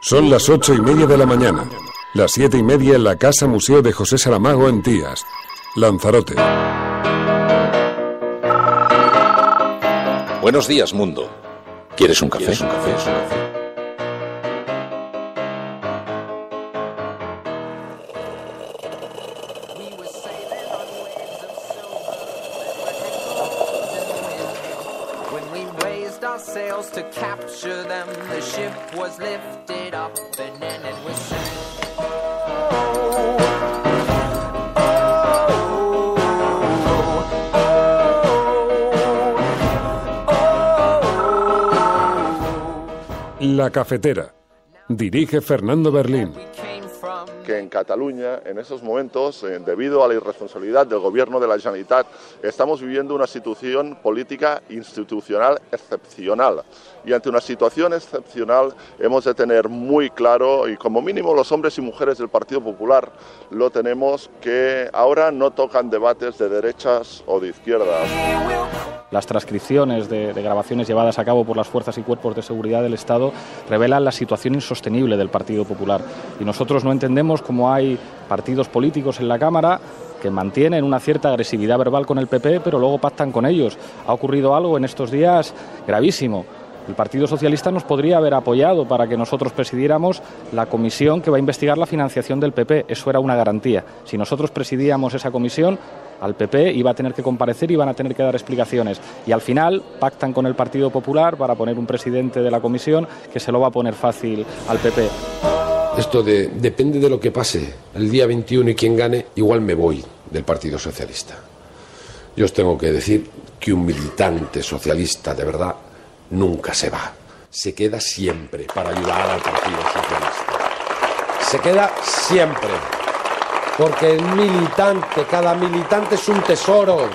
Son las 8:30 de la mañana. Las 7:30 en la Casa Museo de José Saramago en Tías, Lanzarote. Buenos días, mundo. ¿Quieres un café? ¿Quieres un café? La Cafetera. Dirige Fernando Berlín. Que en Cataluña, en esos momentos, debido a la irresponsabilidad del gobierno de la Generalitat, estamos viviendo una situación política institucional excepcional. Y ante una situación excepcional hemos de tener muy claro, y como mínimo los hombres y mujeres del Partido Popular lo tenemos, que ahora no tocan debates de derechas o de izquierdas. Las transcripciones de grabaciones llevadas a cabo por las fuerzas y cuerpos de seguridad del Estado revelan la situación insostenible del Partido Popular. Y nosotros no entendemos cómo hay partidos políticos en la Cámara que mantienen una cierta agresividad verbal con el PP, pero luego pactan con ellos. Ha ocurrido algo en estos días gravísimo. El Partido Socialista nos podría haber apoyado para que nosotros presidiéramos la comisión que va a investigar la financiación del PP. Eso era una garantía. Si nosotros presidíamos esa comisión, al PP iba a tener que comparecer y iban a tener que dar explicaciones. Y al final pactan con el Partido Popular para poner un presidente de la comisión que se lo va a poner fácil al PP. Esto depende de lo que pase el día 21 y quien gane, igual me voy del Partido Socialista. Yo os tengo que decir que un militante socialista de verdad nunca se va. Se queda siempre para ayudar al Partido Socialista. Se queda siempre. Porque el militante, cada militante es un tesoro.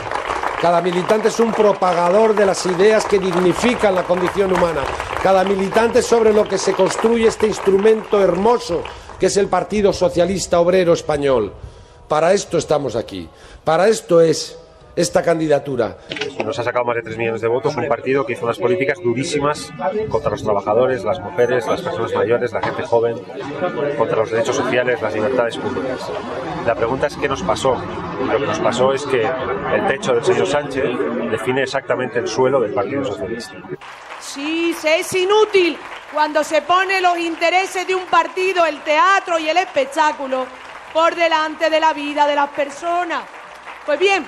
Cada militante es un propagador de las ideas que dignifican la condición humana. Cada militante es sobre lo que se construye este instrumento hermoso que es el Partido Socialista Obrero Español. Para esto estamos aquí. Para esto es esta candidatura. Nos ha sacado más de 3 millones de votos, un partido que hizo unas políticas durísimas contra los trabajadores, las mujeres, las personas mayores, la gente joven, contra los derechos sociales, las libertades públicas. La pregunta es ¿qué nos pasó? Lo que nos pasó es que el techo del señor Sánchez define exactamente el suelo del Partido Socialista. Sí, es inútil cuando se ponen los intereses de un partido, el teatro y el espectáculo, por delante de la vida de las personas. Pues bien,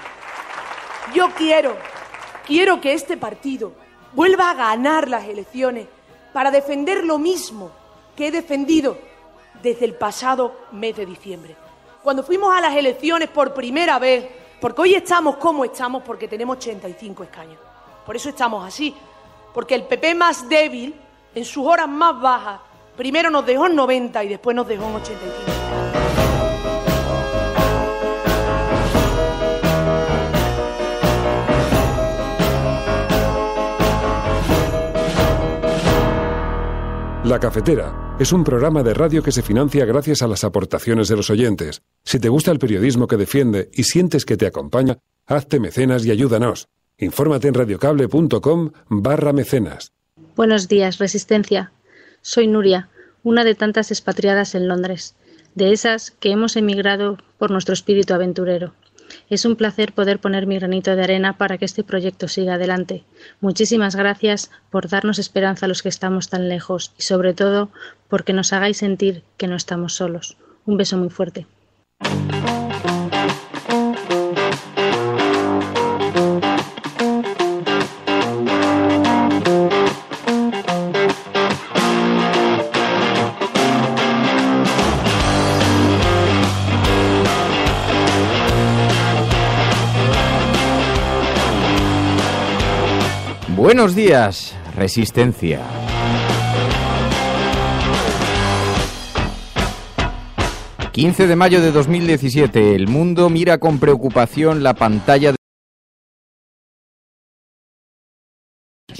yo quiero que este partido vuelva a ganar las elecciones para defender lo mismo que he defendido desde el pasado mes de diciembre. Cuando fuimos a las elecciones por primera vez, porque hoy estamos como estamos, porque tenemos 85 escaños. Por eso estamos así, porque el PP más débil, en sus horas más bajas, primero nos dejó en 90 y después nos dejó en 85. La Cafetera es un programa de radio que se financia gracias a las aportaciones de los oyentes. Si te gusta el periodismo que defiende y sientes que te acompaña, hazte mecenas y ayúdanos. Infórmate en radiocable.com/mecenas. Buenos días, Resistencia. Soy Nuria, una de tantas expatriadas en Londres, de esas que hemos emigrado por nuestro espíritu aventurero. Es un placer poder poner mi granito de arena para que este proyecto siga adelante. Muchísimas gracias por darnos esperanza a los que estamos tan lejos y sobre todo porque nos hagáis sentir que no estamos solos. Un beso muy fuerte. Buenos días, Resistencia. ...15 de mayo de 2017... el mundo mira con preocupación la pantalla de...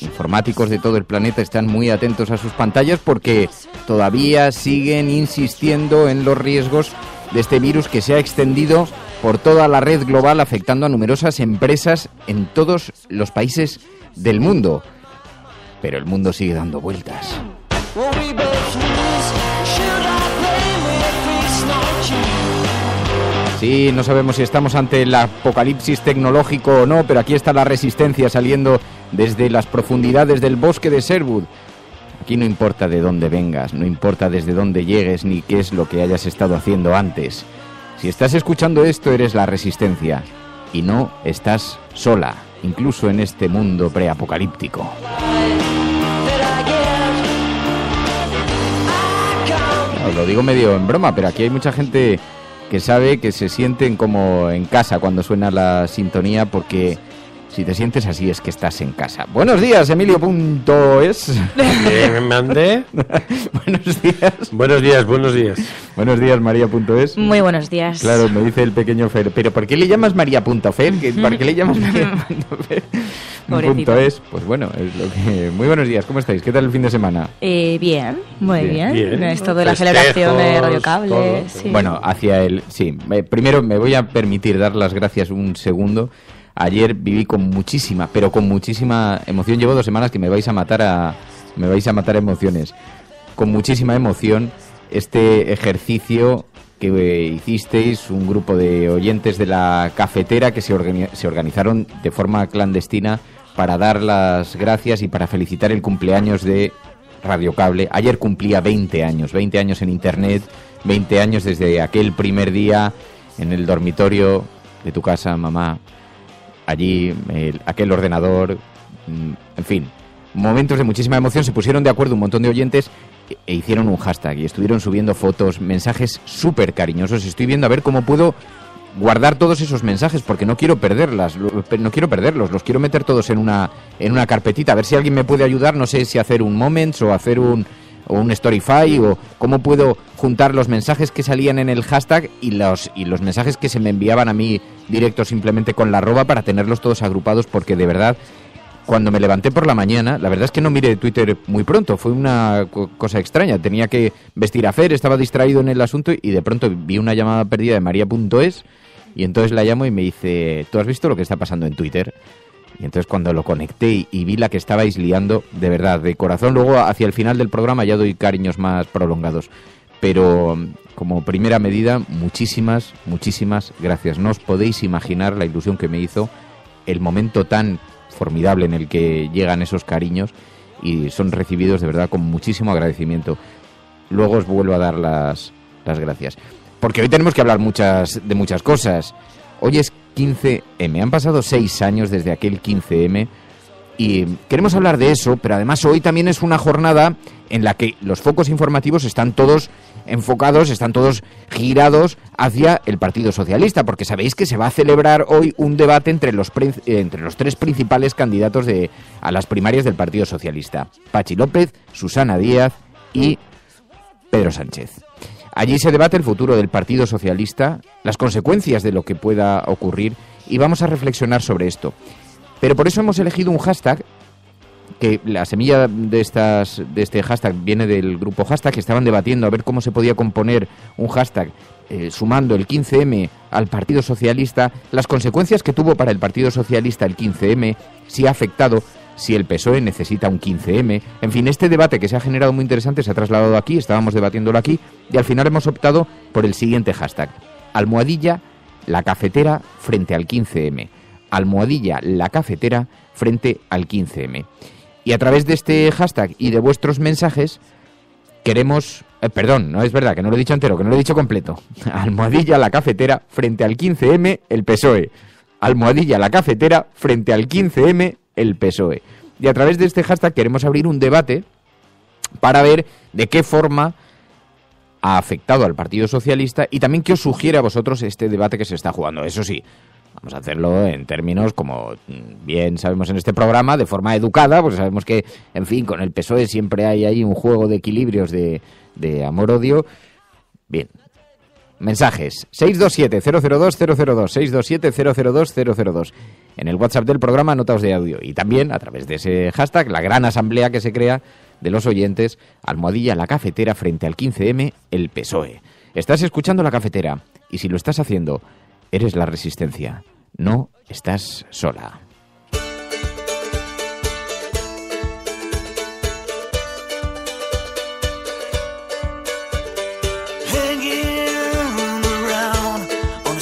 Informáticos de todo el planeta están muy atentos a sus pantallas porque todavía siguen insistiendo en los riesgos de este virus que se ha extendido por toda la red global, afectando a numerosas empresas en todos los países del mundo. Pero el mundo sigue dando vueltas. Sí, no sabemos si estamos ante el apocalipsis tecnológico o no, pero aquí está la resistencia saliendo desde las profundidades del bosque de Sherwood. Aquí no importa de dónde vengas, no importa desde dónde llegues ni qué es lo que hayas estado haciendo antes. Si estás escuchando esto, eres la resistencia y no estás sola, incluso en este mundo preapocalíptico. Os lo digo medio en broma, pero aquí hay mucha gente que sabe que se sienten como en casa cuando suena la sintonía, porque si te sientes así es que estás en casa. Buenos días, Emilio.es. ¿Me mandé? Buenos días. Buenos días, buenos días. Buenos días, María.es. Muy buenos días. Claro, me dice el pequeño Fer. ¿Pero por qué le llamas María.fer? ¿Por qué le llamas María.fer? .es, pues bueno, es lo que... Muy buenos días, ¿cómo estáis? ¿Qué tal el fin de semana? Bien, muy bien. Esto de la Festejos, celebración de Radio Cable. todo. Sí. Bueno, hacia el... Sí, primero me voy a permitir dar las gracias un segundo. Ayer viví con muchísima, pero con muchísima emoción. Llevo 2 semanas que me vais a matar a emociones. Con muchísima emoción este ejercicio que hicisteis, un grupo de oyentes de la cafetera que se organizaron de forma clandestina para dar las gracias y para felicitar el cumpleaños de Radio Cable. Ayer cumplía 20 años en Internet, 20 años desde aquel primer día en el dormitorio de tu casa, mamá. Allí, aquel ordenador, en fin, momentos de muchísima emoción. Se pusieron de acuerdo un montón de oyentes e hicieron un hashtag y estuvieron subiendo fotos, mensajes súper cariñosos. Estoy viendo a ver cómo puedo guardar todos esos mensajes, porque no quiero perderlos, los quiero meter todos en una carpetita, a ver si alguien me puede ayudar. No sé si hacer un Moments o hacer un Storyfy, o cómo puedo juntar los mensajes que salían en el hashtag y los mensajes que se me enviaban a mí directos simplemente con la arroba, para tenerlos todos agrupados, porque de verdad, cuando me levanté por la mañana, la verdad es que no miré Twitter muy pronto, fue una cosa extraña, tenía que vestir a Fer, estaba distraído en el asunto y de pronto vi una llamada perdida de María.es y entonces la llamo y me dice: ¿tú has visto lo que está pasando en Twitter? Y entonces cuando lo conecté y vi la que estabais liando, de verdad, de corazón, luego hacia el final del programa ya doy cariños más prolongados, pero como primera medida, muchísimas gracias. No os podéis imaginar la ilusión que me hizo el momento tan formidable en el que llegan esos cariños y son recibidos de verdad con muchísimo agradecimiento. Luego os vuelvo a dar las gracias, porque hoy tenemos que hablar de muchas cosas. Hoy es 15M, han pasado 6 años desde aquel 15M y queremos hablar de eso, pero además hoy también es una jornada en la que los focos informativos están todos enfocados, están todos girados hacia el Partido Socialista, porque sabéis que se va a celebrar hoy un debate entre los 3 principales candidatos a las primarias del Partido Socialista: Pachi López, Susana Díaz y Pedro Sánchez. Allí se debate el futuro del Partido Socialista, las consecuencias de lo que pueda ocurrir, y vamos a reflexionar sobre esto. Pero por eso hemos elegido un hashtag, que la semilla de este hashtag viene del grupo Hashtag, que estaban debatiendo a ver cómo se podía componer un hashtag sumando el 15M al Partido Socialista, las consecuencias que tuvo para el Partido Socialista el 15M, si ha afectado, si el PSOE necesita un 15M. En fin, este debate que se ha generado muy interesante se ha trasladado aquí, estábamos debatiéndolo aquí, y al final hemos optado por el siguiente hashtag: almohadilla la cafetera frente al 15M. Almohadilla la cafetera frente al 15M. Y a través de este hashtag y de vuestros mensajes queremos... perdón, no es verdad, que no lo he dicho entero, que no lo he dicho completo. Almohadilla la cafetera frente al 15M, el PSOE. Almohadilla la cafetera frente al 15M, el PSOE. Y a través de este hashtag queremos abrir un debate para ver de qué forma ha afectado al Partido Socialista y también qué os sugiere a vosotros este debate que se está jugando. Eso sí, vamos a hacerlo en términos, como bien sabemos en este programa, de forma educada, porque sabemos que, en fin, con el PSOE siempre hay ahí un juego de equilibrios de amor-odio. Bien. Mensajes: 627-002-002, 627-002-002. En el WhatsApp del programa, notas de audio. Y también, a través de ese hashtag, la gran asamblea que se crea de los oyentes: almohadilla la cafetera frente al 15M, el PSOE. Estás escuchando La Cafetera, y si lo estás haciendo, eres la resistencia. No estás sola. Hanging around on a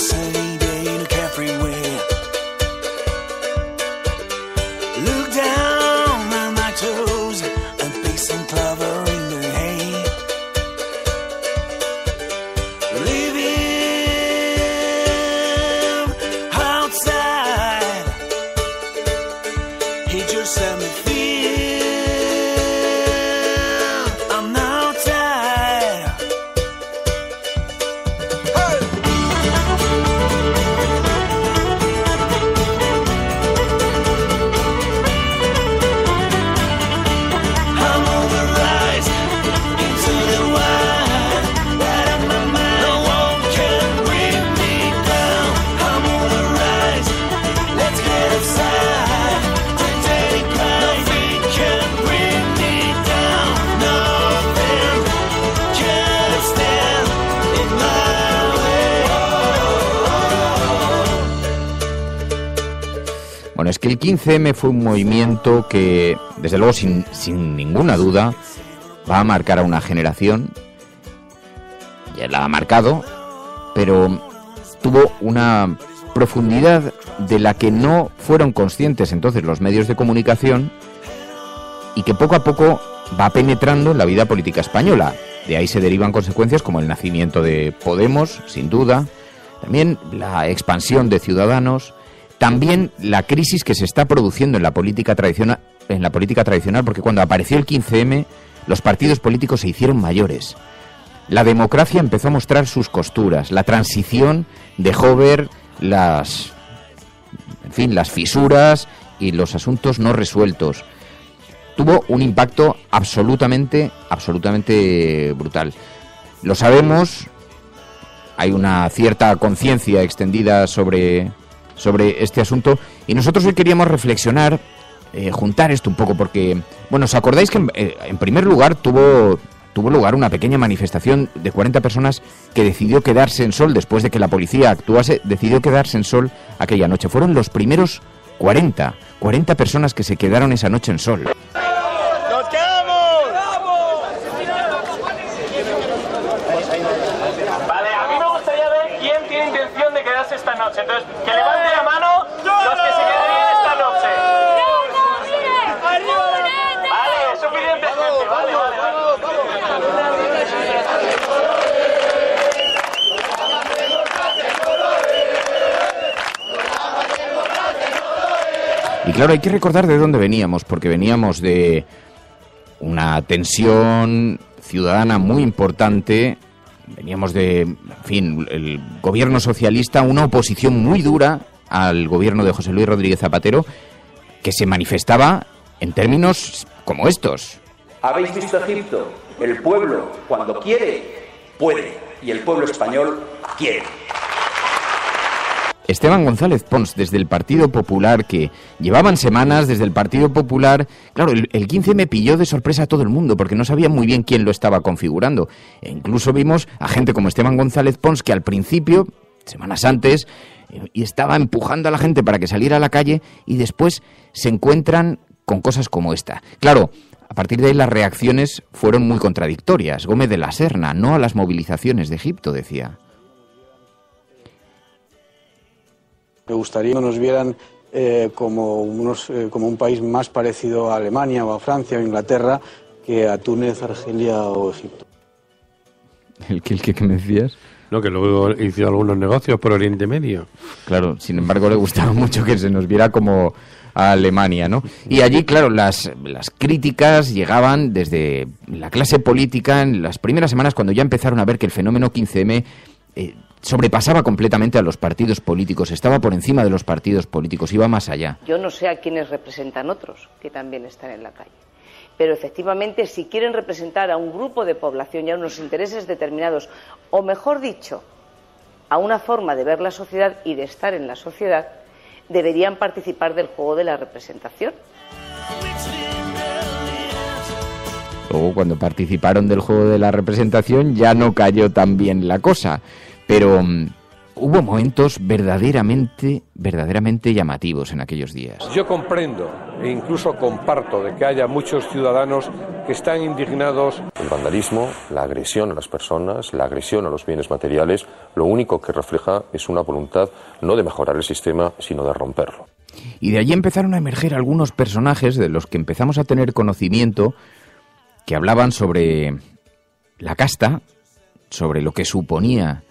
Bueno, es que el 15M fue un movimiento que, desde luego, sin ninguna duda, va a marcar a una generación. Ya la ha marcado, pero tuvo una profundidad de la que no fueron conscientes entonces los medios de comunicación y que poco a poco va penetrando en la vida política española. De ahí se derivan consecuencias como el nacimiento de Podemos, sin duda, también la expansión de Ciudadanos, también la crisis que se está produciendo en la política tradicional, porque cuando apareció el 15M, los partidos políticos se hicieron mayores. La democracia empezó a mostrar sus costuras, la transición dejó ver las fisuras y los asuntos no resueltos. Tuvo un impacto absolutamente brutal. Lo sabemos, hay una cierta conciencia extendida sobre este asunto, y nosotros hoy queríamos reflexionar, juntar esto un poco, porque, bueno, ¿os acordáis que en primer lugar tuvo lugar una pequeña manifestación de 40 personas que decidió quedarse en Sol después de que la policía actuase, decidió quedarse en Sol aquella noche? Fueron los primeros 40 personas que se quedaron esa noche en Sol. ¡Nos quedamos! Vale, a mí me gustaría ver quién tiene intención de quedarse esta noche. Entonces, que levante la mano los que se quedarían esta noche. Vale, suficiente gente. Vale. Y claro, hay que recordar de dónde veníamos, porque veníamos de una tensión ciudadana muy importante, veníamos de, en fin, el gobierno socialista, una oposición muy dura al gobierno de José Luis Rodríguez Zapatero, que se manifestaba en términos como estos. ¿Habéis visto Egipto? El pueblo, cuando quiere, puede, y el pueblo español quiere. Esteban González Pons, desde el Partido Popular, que llevaban semanas desde el Partido Popular. Claro, el 15 me pilló de sorpresa a todo el mundo, porque no sabía muy bien quién lo estaba configurando. E incluso vimos a gente como Esteban González Pons, que al principio, semanas antes, y estaba empujando a la gente para que saliera a la calle, y después se encuentran con cosas como esta. Claro, a partir de ahí las reacciones fueron muy contradictorias. Gómez de la Serna, no a las movilizaciones de Egipto, decía. Me gustaría que nos vieran como un país más parecido a Alemania o a Francia o Inglaterra que a Túnez, Argelia o Egipto. ¿El que me decías? No, que luego hizo algunos negocios por Oriente Medio. Claro, sin embargo le gustaba mucho que se nos viera como a Alemania, ¿no? Y allí, claro, las críticas llegaban desde la clase política en las primeras semanas, cuando ya empezaron a ver que el fenómeno 15M sobrepasaba completamente a los partidos políticos, estaba por encima de los partidos políticos, iba más allá. Yo no sé a quiénes representan otros, que también están en la calle. Pero efectivamente, si quieren representar a un grupo de población y a unos intereses determinados, o mejor dicho, a una forma de ver la sociedad y de estar en la sociedad, deberían participar del juego de la representación. Luego, cuando participaron del juego de la representación, ya no cayó tan bien la cosa. Pero hubo momentos verdaderamente llamativos en aquellos días. Yo comprendo e incluso comparto de que haya muchos ciudadanos que están indignados. El vandalismo, la agresión a las personas, la agresión a los bienes materiales, lo único que refleja es una voluntad no de mejorar el sistema, sino de romperlo. Y de allí empezaron a emerger algunos personajes de los que empezamos a tener conocimiento, que hablaban sobre la casta, sobre lo que suponía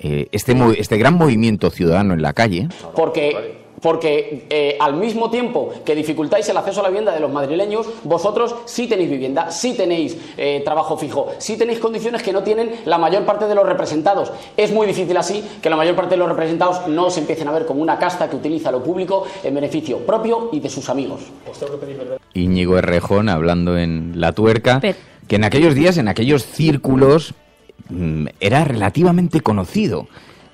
este gran movimiento ciudadano en la calle. Porque Porque al mismo tiempo que dificultáis el acceso a la vivienda de los madrileños, vosotros sí tenéis vivienda, sí tenéis trabajo fijo, sí tenéis condiciones que no tienen la mayor parte de los representados. Es muy difícil así que la mayor parte de los representados no se empiecen a ver como una casta que utiliza lo público en beneficio propio y de sus amigos. Íñigo Errejón hablando en La Tuerca, que en aquellos días, en aquellos círculos, era relativamente conocido.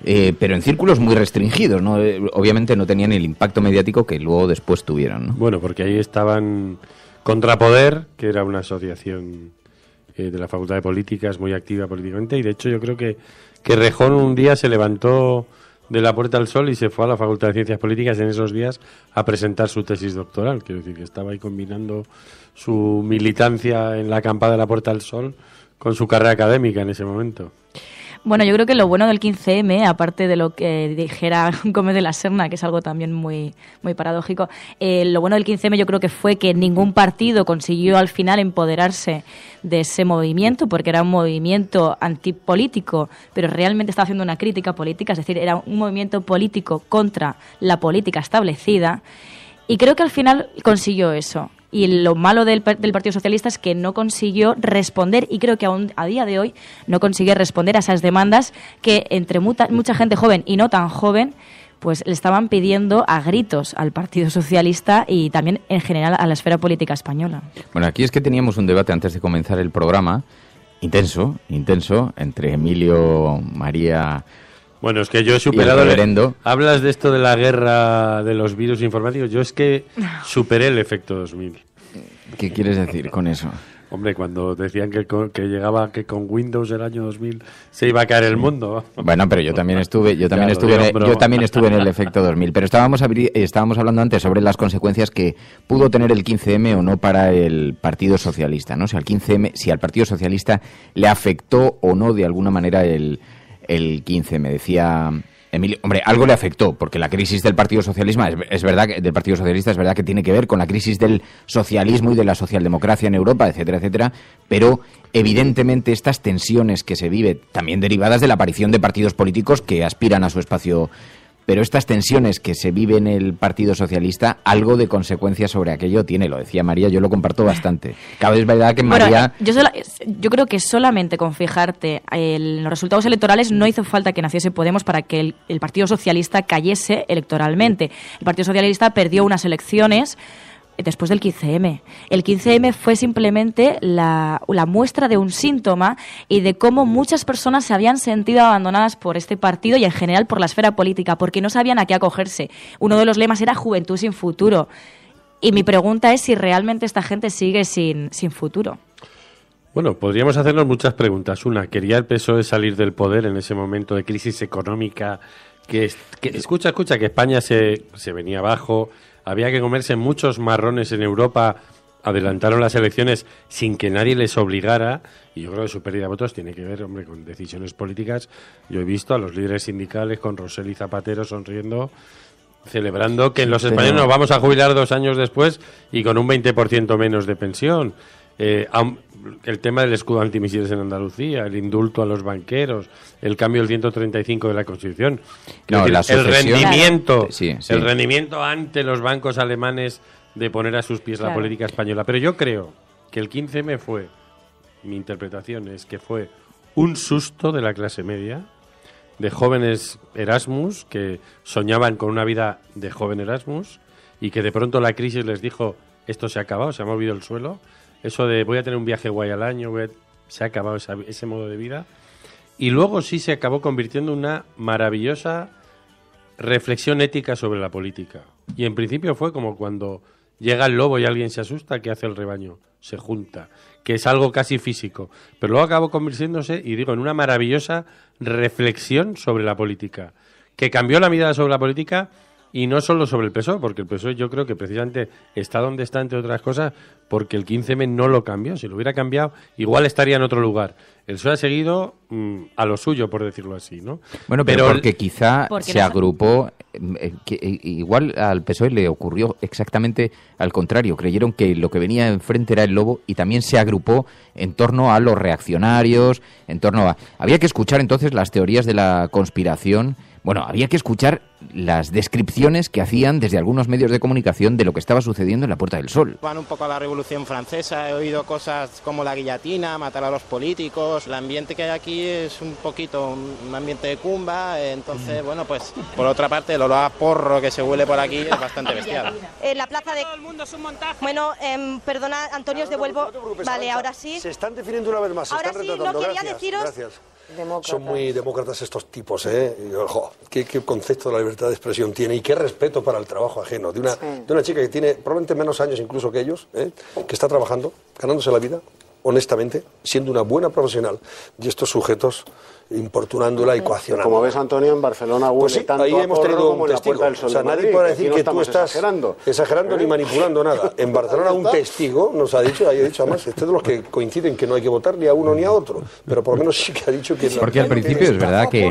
Pero en círculos muy restringidos, ¿no? Obviamente no tenían el impacto mediático que luego después tuvieron, ¿no? Bueno, porque ahí estaban Contrapoder, que era una asociación de la Facultad de Políticas muy activa políticamente, y de hecho yo creo que Rejón un día se levantó de la Puerta del Sol y se fue a la Facultad de Ciencias Políticas en esos días a presentar su tesis doctoral. Quiero decir que estaba ahí combinando su militancia en la acampada de la Puerta del Sol con su carrera académica en ese momento. Bueno, yo creo que lo bueno del 15M, aparte de lo que dijera Gómez de la Serna, que es algo también muy, muy paradójico, lo bueno del 15M yo creo que fue que ningún partido consiguió al final empoderarse de ese movimiento, porque era un movimiento antipolítico, pero realmente estaba haciendo una crítica política, es decir, era un movimiento político contra la política establecida, y creo que al final consiguió eso. Y lo malo del Partido Socialista es que no consiguió responder, y creo que aún a día de hoy no consigue responder a esas demandas que entre mucha gente joven y no tan joven pues le estaban pidiendo a gritos al Partido Socialista y también en general a la esfera política española. Bueno, aquí es que teníamos un debate antes de comenzar el programa, intenso, entre Emilio, María... Bueno, es que yo he superado... Hablas de esto de la guerra de los virus informáticos. Yo es que superé el efecto 2000. ¿Qué quieres decir con eso? Hombre, cuando decían que llegaba que con Windows el año 2000 se iba a caer el mundo. Bueno, pero yo también estuve en el efecto 2000. Pero estábamos hablando antes sobre las consecuencias que pudo tener el 15M o no para el Partido Socialista, ¿no? Si al Partido Socialista le afectó o no de alguna manera el 15, me decía Emilio. Hombre, algo le afectó, porque la crisis del Partido Socialista es verdad que tiene que ver con la crisis del socialismo y de la socialdemocracia en Europa, etcétera, etcétera, pero evidentemente estas tensiones que se viven, también derivadas de la aparición de partidos políticos que aspiran a su espacio, pero estas tensiones que se viven en el Partido Socialista, algo de consecuencia sobre aquello tiene, lo decía María, yo lo comparto bastante. Cada vez es verdad que María... Bueno, yo creo que solamente con fijarte en los resultados electorales no hizo falta que naciese Podemos para que el Partido Socialista cayese electoralmente. El Partido Socialista perdió unas elecciones después del 15M. El 15M fue simplemente la muestra de un síntoma y de cómo muchas personas se habían sentido abandonadas por este partido y en general por la esfera política, porque no sabían a qué acogerse. Uno de los lemas era Juventud sin futuro. Y mi pregunta es si realmente esta gente sigue sin futuro. Bueno, podríamos hacernos muchas preguntas. Una, ¿quería el PSOE salir del poder en ese momento de crisis económica? Escucha, que España se venía abajo... Había que comerse muchos marrones en Europa, adelantaron las elecciones sin que nadie les obligara, y yo creo que su pérdida de votos tiene que ver, hombre, con decisiones políticas. Yo he visto a los líderes sindicales con Rosell y Zapatero sonriendo, celebrando que los españoles nos vamos a jubilar 2 años después y con un 20% menos de pensión. El tema del escudo antimisiles en Andalucía, el indulto a los banqueros, el cambio del 135 de la Constitución. El rendimiento ante los bancos alemanes de poner a sus pies la política española. Pero yo creo que el 15M mi interpretación es que fue un susto de la clase media, de jóvenes Erasmus que soñaban con una vida de joven Erasmus y que de pronto la crisis les dijo, esto se ha acabado, se ha movido el suelo. Eso de voy a tener un viaje guay al año, se ha acabado ese modo de vida. Y luego sí se acabó convirtiendo en una maravillosa reflexión ética sobre la política. Y en principio fue como cuando llega el lobo y alguien se asusta, ¿qué hace el rebaño? Se junta, que es algo casi físico. Pero luego acabó convirtiéndose, y digo, en una maravillosa reflexión sobre la política, que cambió la mirada sobre la política. Y no solo sobre el PSOE, porque el PSOE yo creo que precisamente está donde está, entre otras cosas, porque el 15M no lo cambió. Si lo hubiera cambiado, igual estaría en otro lugar. El PSOE ha seguido a lo suyo, por decirlo así, ¿no? Bueno, pero porque quizá se agrupó, igual al PSOE le ocurrió exactamente al contrario. Creyeron que lo que venía enfrente era el lobo y también se agrupó en torno a los reaccionarios, en torno a... Había que escuchar entonces las teorías de la conspiración. Bueno, había que escuchar las descripciones que hacían desde algunos medios de comunicación de lo que estaba sucediendo en la Puerta del Sol. Van un poco a la Revolución Francesa, he oído cosas como la guillotina, matar a los políticos. El ambiente que hay aquí es un poquito un ambiente de cumba, entonces, bueno, pues por otra parte el olor a porro que se huele por aquí es bastante bestial. La plaza de... Todo el mundo es un montaje. Bueno, perdona, Antonio, os devuelvo. Vale, ahora sí. Se están definiendo una vez más, se ahora están sí, retratando. no quería deciros... Gracias. Son muy demócratas estos tipos, ¿eh? Y, ojo, ¿qué concepto de la libertad de expresión tiene y qué respeto para el trabajo ajeno de una chica que tiene probablemente menos años incluso que ellos, que está trabajando, ganándose la vida, honestamente, siendo una buena profesional, y estos sujetos importunándola y coaccionándola. Como ves, Antonio, en Barcelona huele pues sí, tanto ahí hemos tenido un testigo. O sea, nadie puede decir que tú estás exagerando ni manipulando nada. En Barcelona un testigo nos ha dicho, además, este es de los que coinciden que no hay que votar ni a uno ni a otro, pero por lo menos sí que ha dicho que... Porque al principio es verdad que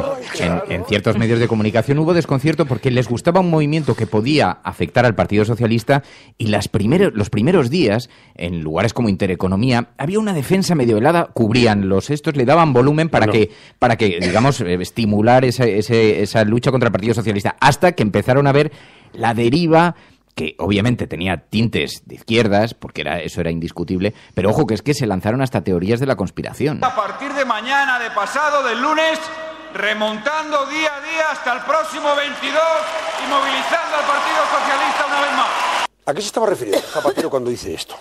en ciertos medios de comunicación hubo desconcierto porque les gustaba un movimiento que podía afectar al Partido Socialista y los primeros días, en lugares como Intereconomía, había una defensa medio helada, cubrían los estos, le daban volumen para que, digamos, estimular esa lucha contra el Partido Socialista, hasta que empezaron a ver la deriva, que obviamente tenía tintes de izquierdas, porque eso era indiscutible, pero ojo, que es que se lanzaron hasta teorías de la conspiración. A partir de mañana, de pasado, del lunes, remontando día a día hasta el próximo 22 y movilizando al Partido Socialista una vez más. ¿A qué se estaba refiriendo Zapatero cuando dice esto?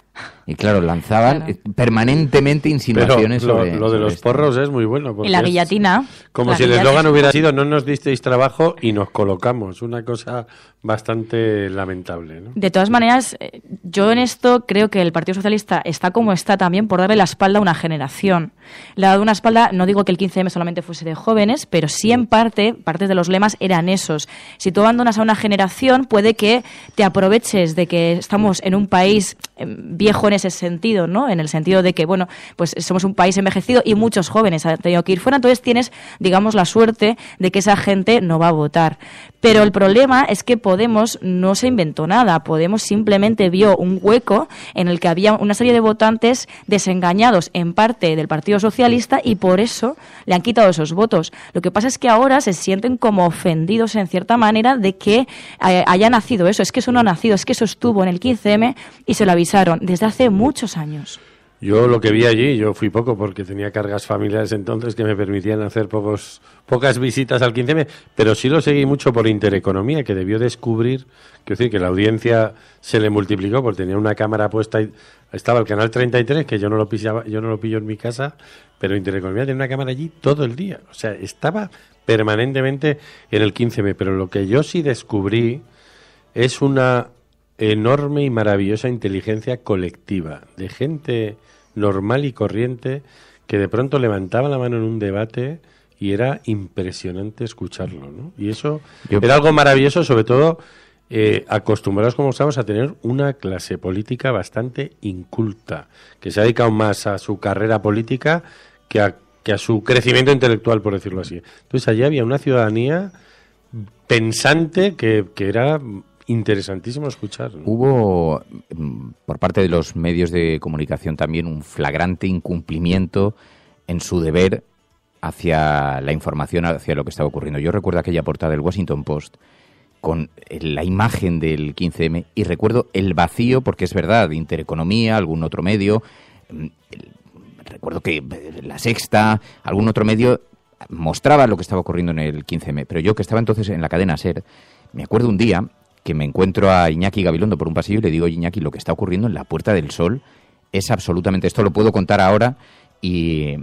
Y claro, lanzaban permanentemente insinuaciones sobre... Lo de los porros es muy bueno. Y la guillotina. Como si el eslogan hubiera sido no nos disteis trabajo y nos colocamos. Una cosa bastante lamentable, ¿no? De todas maneras, yo en esto creo que el Partido Socialista está como está también por darle la espalda a una generación. Le ha dado una espalda, no digo que el 15M solamente fuese de jóvenes, pero sí en parte de los lemas eran esos. Si tú abandonas a una generación, puede que te aproveches de que estamos en un país viejo en ese sentido, ¿no? En el sentido de que, bueno, pues somos un país envejecido y muchos jóvenes han tenido que ir fuera, entonces tienes, digamos, la suerte de que esa gente no va a votar. Pero el problema es que Podemos no se inventó nada. Podemos simplemente vio un hueco en el que había una serie de votantes desengañados en parte del Partido Socialista y por eso le han quitado esos votos. Lo que pasa es que ahora se sienten como ofendidos en cierta manera de que haya nacido eso. Es que eso no ha nacido, es que eso estuvo en el 15M y se lo avisaron desde hace muchos años. Yo lo que vi allí, yo fui poco porque tenía cargas familiares entonces que me permitían hacer pocas visitas al 15M, pero sí lo seguí mucho por Intereconomía, que debió descubrir, quiero decir, que la audiencia se le multiplicó porque tenía una cámara puesta, estaba el canal 33, que yo no lo pillo en mi casa, pero Intereconomía tenía una cámara allí todo el día, o sea, estaba permanentemente en el 15M, pero lo que yo sí descubrí es una enorme y maravillosa inteligencia colectiva de gente normal y corriente que de pronto levantaba la mano en un debate y era impresionante escucharlo, ¿no? Y eso era algo maravilloso, sobre todo acostumbrados como estamos a tener una clase política bastante inculta, que se ha dedicado más a su carrera política que a su crecimiento intelectual, por decirlo así. Entonces allí había una ciudadanía pensante que era interesantísimo escuchar, ¿no? Hubo, por parte de los medios de comunicación también, un flagrante incumplimiento en su deber hacia la información, hacia lo que estaba ocurriendo. Yo recuerdo aquella portada del Washington Post con la imagen del 15M y recuerdo el vacío, porque es verdad, Intereconomía, algún otro medio, recuerdo que La Sexta, algún otro medio mostraba lo que estaba ocurriendo en el 15M, pero yo, que estaba entonces en la cadena SER, me acuerdo un día que me encuentro a Iñaki Gabilondo por un pasillo y le digo: Iñaki, lo que está ocurriendo en la Puerta del Sol es absolutamente... Esto lo puedo contar ahora y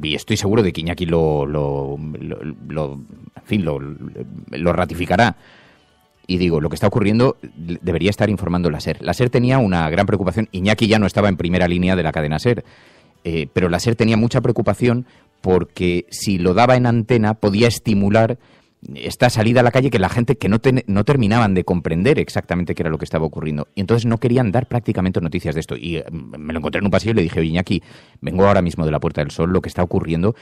estoy seguro de que Iñaki lo ratificará. Y digo, lo que está ocurriendo debería estar informando la SER. La SER tenía una gran preocupación. Iñaki ya no estaba en primera línea de la cadena SER, pero la SER tenía mucha preocupación porque si lo daba en antena podía estimular esta salida a la calle que la gente que no terminaban de comprender exactamente qué era lo que estaba ocurriendo. Y entonces no querían dar prácticamente noticias de esto. Y me lo encontré en un pasillo y le dije, oye, Iñaki, vengo ahora mismo de la Puerta del Sol, lo que está ocurriendo,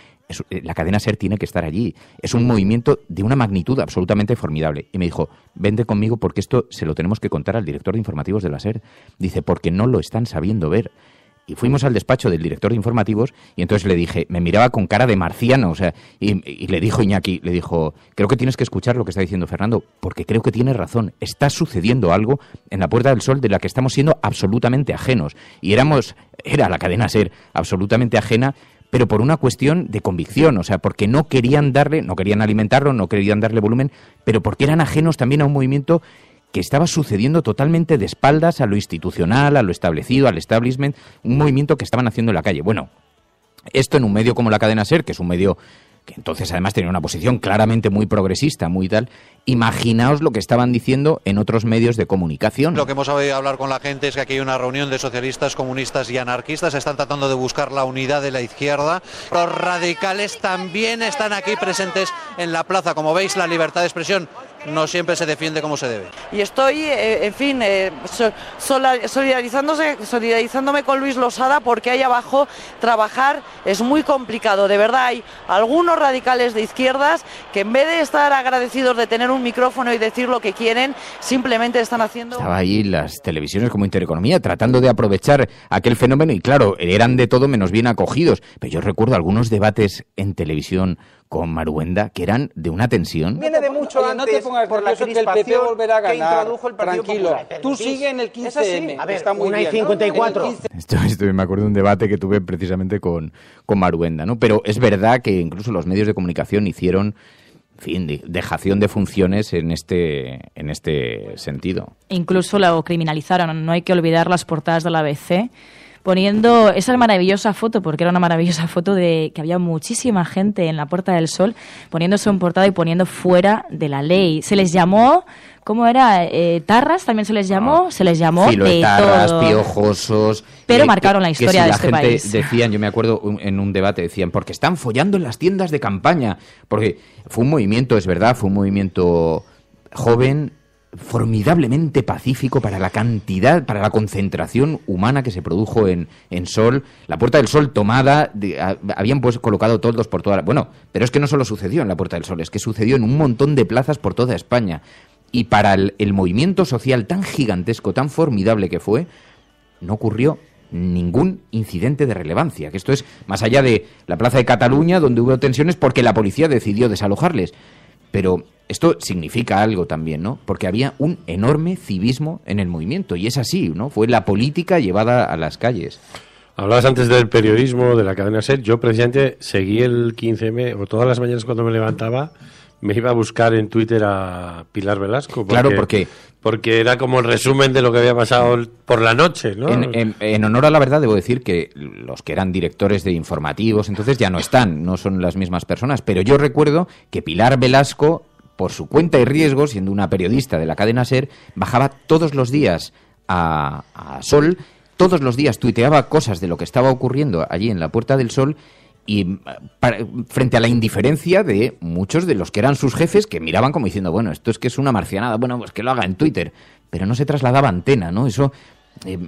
la cadena SER tiene que estar allí. Es un movimiento de una magnitud absolutamente formidable. Y me dijo, vente conmigo porque esto se lo tenemos que contar al director de informativos de la SER. Dice, porque no lo están sabiendo ver. Y fuimos al despacho del director de informativos y entonces le dije, me miraba con cara de marciano, o sea, y le dijo Iñaki, le dijo, creo que tienes que escuchar lo que está diciendo Fernando, porque creo que tiene razón, está sucediendo algo en la Puerta del Sol de la que estamos siendo absolutamente ajenos. Y era la cadena SER absolutamente ajena, pero por una cuestión de convicción, o sea, porque no querían alimentarlo, no querían darle volumen, pero porque eran ajenos también a un movimiento que estaba sucediendo totalmente de espaldas a lo institucional, a lo establecido, al establishment, un movimiento que estaban haciendo en la calle. Bueno, esto en un medio como la cadena SER, que es un medio que entonces además tenía una posición claramente muy progresista, muy tal, imaginaos lo que estaban diciendo en otros medios de comunicación. Lo que hemos oído hablar con la gente es que aquí hay una reunión de socialistas, comunistas y anarquistas, están tratando de buscar la unidad de la izquierda. Los radicales también están aquí presentes en la plaza. Como veis, la libertad de expresión no siempre se defiende como se debe. Y estoy, solidarizándome con Luis Losada, porque ahí abajo trabajar es muy complicado. De verdad, hay algunos radicales de izquierdas que en vez de estar agradecidos de tener un micrófono y decir lo que quieren, simplemente están haciendo... Estaba ahí las televisiones como Intereconomía tratando de aprovechar aquel fenómeno y claro, eran de todo menos bien acogidos. Pero yo recuerdo algunos debates en televisión con Maruenda que eran de una tensión. Viene de mucho antes, no te pongas por la crispación que el PP volverá a ganar, que introdujo el Partido Popular. Tú sigue en el 15M. A ver, está muy una bien, y 54. ¿no? Esto me acuerdo de un debate que tuve precisamente con Maruenda, ¿no? Pero es verdad que incluso los medios de comunicación hicieron, en fin, dejación de funciones en este sentido. Incluso lo criminalizaron. No hay que olvidar las portadas de la ABC poniendo esa maravillosa foto, porque era una maravillosa foto de que había muchísima gente en la Puerta del Sol poniéndose en portada y poniendo fuera de la ley. Se les llamó, ¿cómo era? Tarras también se les llamó, se les llamó de tarras, todo. Piojosos. Pero marcaron la historia de este país. Decían, yo me acuerdo en un debate, decían, porque están follando en las tiendas de campaña. Porque fue un movimiento, es verdad, fue un movimiento joven, formidablemente pacífico para la cantidad, para la concentración humana que se produjo en Sol. La Puerta del Sol tomada, habían pues colocado toldos por toda bueno, pero es que no solo sucedió en la Puerta del Sol, es que sucedió en un montón de plazas por toda España. Y para el movimiento social tan gigantesco, tan formidable que fue, no ocurrió ningún incidente de relevancia, que esto es más allá de la Plaza de Cataluña, donde hubo tensiones porque la policía decidió desalojarles. Pero esto significa algo también, ¿no? Porque había un enorme civismo en el movimiento, y es así, ¿no? Fue la política llevada a las calles. Hablabas antes del periodismo, de la cadena SER. Yo precisamente seguí el 15M, o todas las mañanas cuando me levantaba, me iba a buscar en Twitter a Pilar Velasco. Claro, porque era como el resumen de lo que había pasado por la noche, ¿no? En honor a la verdad, debo decir que los que eran directores de informativos entonces ya no están, no son las mismas personas, pero yo recuerdo que Pilar Velasco, por su cuenta y riesgo, siendo una periodista de la cadena SER, bajaba todos los días a Sol, todos los días tuiteaba cosas de lo que estaba ocurriendo allí en la Puerta del Sol, y frente a la indiferencia de muchos de los que eran sus jefes, que miraban como diciendo, bueno, esto es que es una marcianada, bueno, pues que lo haga en Twitter, pero no se trasladaba a antena, ¿no? Eso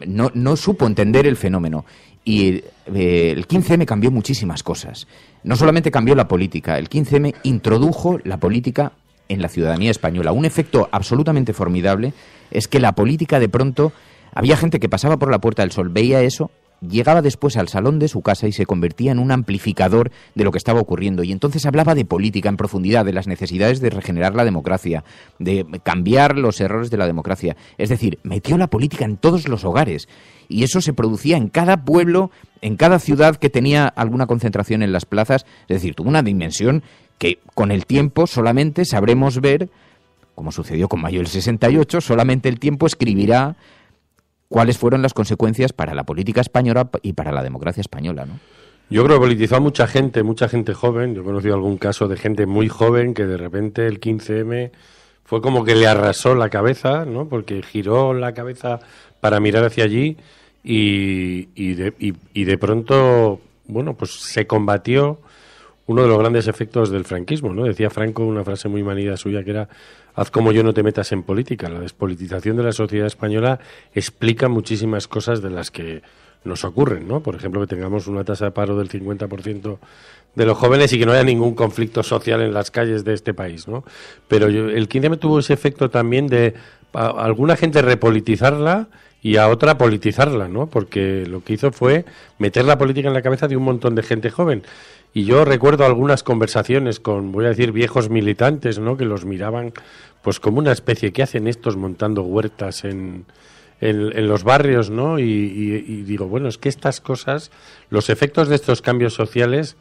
no supo entender el fenómeno. Y el 15M cambió muchísimas cosas. No solamente cambió la política, el 15M introdujo la política en la ciudadanía española. Un efecto absolutamente formidable es que la política de pronto, había gente que pasaba por la Puerta del Sol, veía eso, llegaba después al salón de su casa y se convertía en un amplificador de lo que estaba ocurriendo. Y entonces hablaba de política en profundidad, de las necesidades de regenerar la democracia, de cambiar los errores de la democracia. Es decir, metió la política en todos los hogares. Y eso se producía en cada pueblo, en cada ciudad que tenía alguna concentración en las plazas. Es decir, tuvo una dimensión que con el tiempo solamente sabremos ver, como sucedió con Mayo del 68, solamente el tiempo escribirá cuáles fueron las consecuencias para la política española y para la democracia española, ¿no? Yo creo que politizó a mucha gente joven. Yo he conocido algún caso de gente muy joven que de repente el 15M fue como que le arrasó la cabeza, ¿no? Porque giró la cabeza para mirar hacia allí y de pronto, bueno, pues se combatió uno de los grandes efectos del franquismo, ¿no? Decía Franco una frase muy manida suya que era: haz como yo, no te metas en política. La despolitización de la sociedad española explica muchísimas cosas de las que nos ocurren, ¿no? Por ejemplo, que tengamos una tasa de paro del 50% de los jóvenes y que no haya ningún conflicto social en las calles de este país, ¿no? Pero el 15M tuvo ese efecto también de a alguna gente repolitizarla y a otra politizarla, ¿no? Porque lo que hizo fue meter la política en la cabeza de un montón de gente joven. Y yo recuerdo algunas conversaciones con, voy a decir, viejos militantes, ¿no? Que los miraban pues como una especie, ¿qué hacen estos montando huertas en los barrios, ¿no? Y digo, bueno, es que estas cosas, los efectos de estos cambios sociales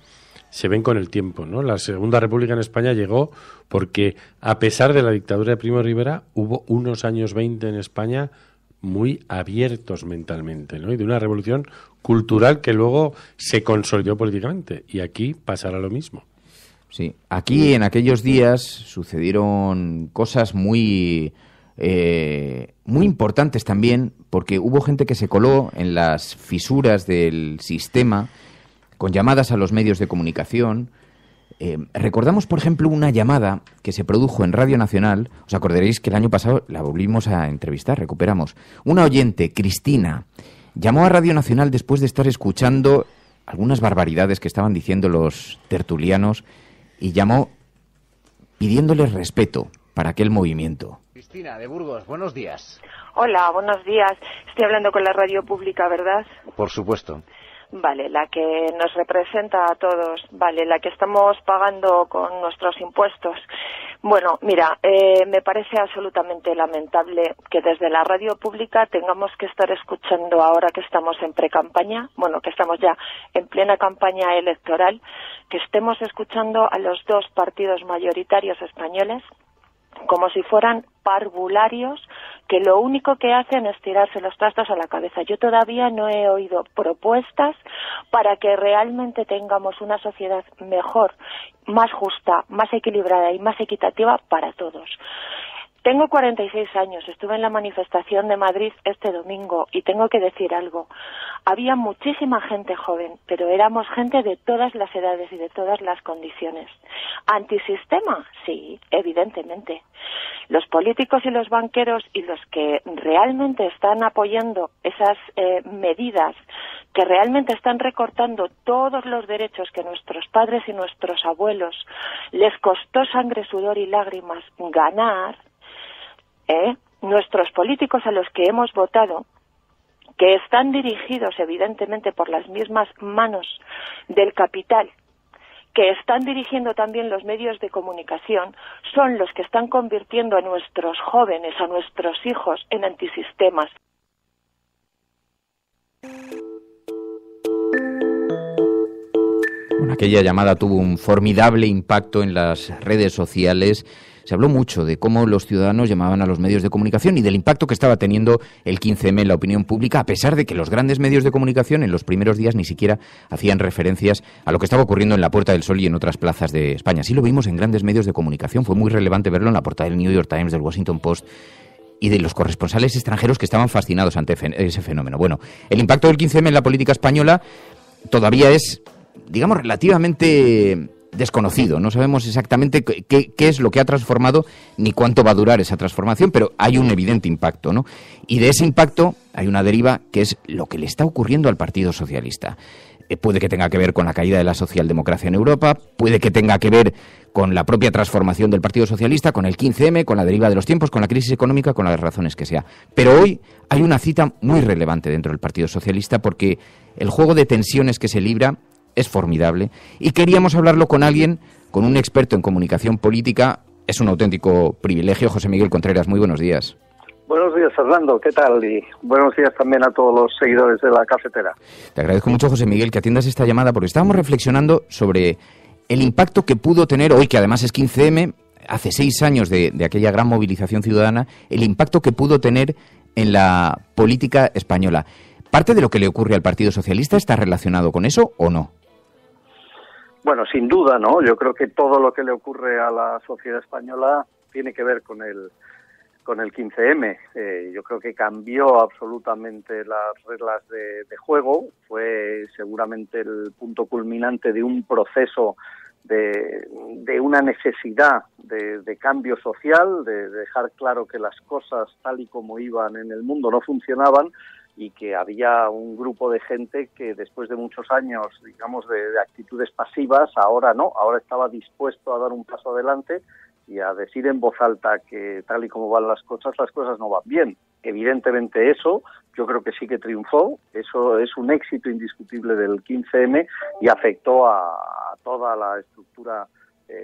se ven con el tiempo, ¿no? La Segunda República en España llegó porque, a pesar de la dictadura de Primo de Rivera, hubo unos años 20 en España muy abiertos mentalmente, ¿no? Y de una revolución cultural que luego se consolidó políticamente. Y aquí pasará lo mismo. Sí, aquí en aquellos días sucedieron cosas muy importantes también, porque hubo gente que se coló en las fisuras del sistema con llamadas a los medios de comunicación. Recordamos, por ejemplo, una llamada que se produjo en Radio Nacional. Os acordaréis que el año pasado la volvimos a entrevistar, recuperamos. Una oyente, Cristina, llamó a Radio Nacional después de estar escuchando algunas barbaridades que estaban diciendo los tertulianos y llamó pidiéndoles respeto para aquel movimiento. Cristina, de Burgos, buenos días. Hola, buenos días. Estoy hablando con la radio pública, ¿verdad? Por supuesto. Vale, la que nos representa a todos, vale, la que estamos pagando con nuestros impuestos. Bueno, mira, me parece absolutamente lamentable que desde la radio pública tengamos que estar escuchando, ahora que estamos en precampaña, bueno, que estamos ya en plena campaña electoral, que estemos escuchando a los dos partidos mayoritarios españoles como si fueran parvularios que lo único que hacen es tirarse los trastos a la cabeza. Yo todavía no he oído propuestas para que realmente tengamos una sociedad mejor, más justa, más equilibrada y más equitativa para todos. Tengo 46 años, estuve en la manifestación de Madrid este domingo y tengo que decir algo. Había muchísima gente joven, pero éramos gente de todas las edades y de todas las condiciones. ¿Antisistema? Sí, evidentemente. Los políticos y los banqueros y los que realmente están apoyando esas medidas, que realmente están recortando todos los derechos que nuestros padres y nuestros abuelos les costó sangre, sudor y lágrimas ganar, nuestros políticos a los que hemos votado, que están dirigidos evidentemente por las mismas manos del capital, que están dirigiendo también los medios de comunicación, son los que están convirtiendo a nuestros jóvenes, a nuestros hijos, en antisistemas. Bueno, aquella llamada tuvo un formidable impacto en las redes sociales. Se habló mucho de cómo los ciudadanos llamaban a los medios de comunicación y del impacto que estaba teniendo el 15M en la opinión pública, a pesar de que los grandes medios de comunicación en los primeros días ni siquiera hacían referencias a lo que estaba ocurriendo en la Puerta del Sol y en otras plazas de España. Sí lo vimos en grandes medios de comunicación, fue muy relevante verlo en la portada del New York Times, del Washington Post y de los corresponsales extranjeros que estaban fascinados ante ese fenómeno. Bueno, el impacto del 15M en la política española todavía es, digamos, relativamente desconocido. No sabemos exactamente qué es lo que ha transformado ni cuánto va a durar esa transformación, pero hay un evidente impacto, ¿no? Y de ese impacto hay una deriva que es lo que le está ocurriendo al Partido Socialista. Puede que tenga que ver con la caída de la socialdemocracia en Europa, puede que tenga que ver con la propia transformación del Partido Socialista, con el 15M, con la deriva de los tiempos, con la crisis económica, con las razones que sea. Pero hoy hay una cita muy relevante dentro del Partido Socialista porque el juego de tensiones que se libra es formidable y queríamos hablarlo con alguien, con un experto en comunicación política. Es un auténtico privilegio. José Miguel Contreras, muy buenos días. Buenos días, Fernando, ¿qué tal? Y buenos días también a todos los seguidores de La Cafetera. Te agradezco mucho, José Miguel, que atiendas esta llamada porque estábamos reflexionando sobre el impacto que pudo tener hoy, que además es 15M, hace 6 años de aquella gran movilización ciudadana, el impacto que pudo tener en la política española. ¿Parte de lo que le ocurre al Partido Socialista está relacionado con eso o no? Bueno, sin duda, ¿no? Yo creo que todo lo que le ocurre a la sociedad española tiene que ver con el 15M. Yo creo que cambió absolutamente las reglas de juego. Fue seguramente el punto culminante de un proceso de una necesidad de cambio social, de dejar claro que las cosas tal y como iban en el mundo no funcionaban y que había un grupo de gente que después de muchos años, digamos, de actitudes pasivas, ahora no, ahora estaba dispuesto a dar un paso adelante y a decir en voz alta que tal y como van las cosas no van bien. Evidentemente eso, yo creo que sí que triunfó, eso es un éxito indiscutible del 15M y afectó a toda la estructura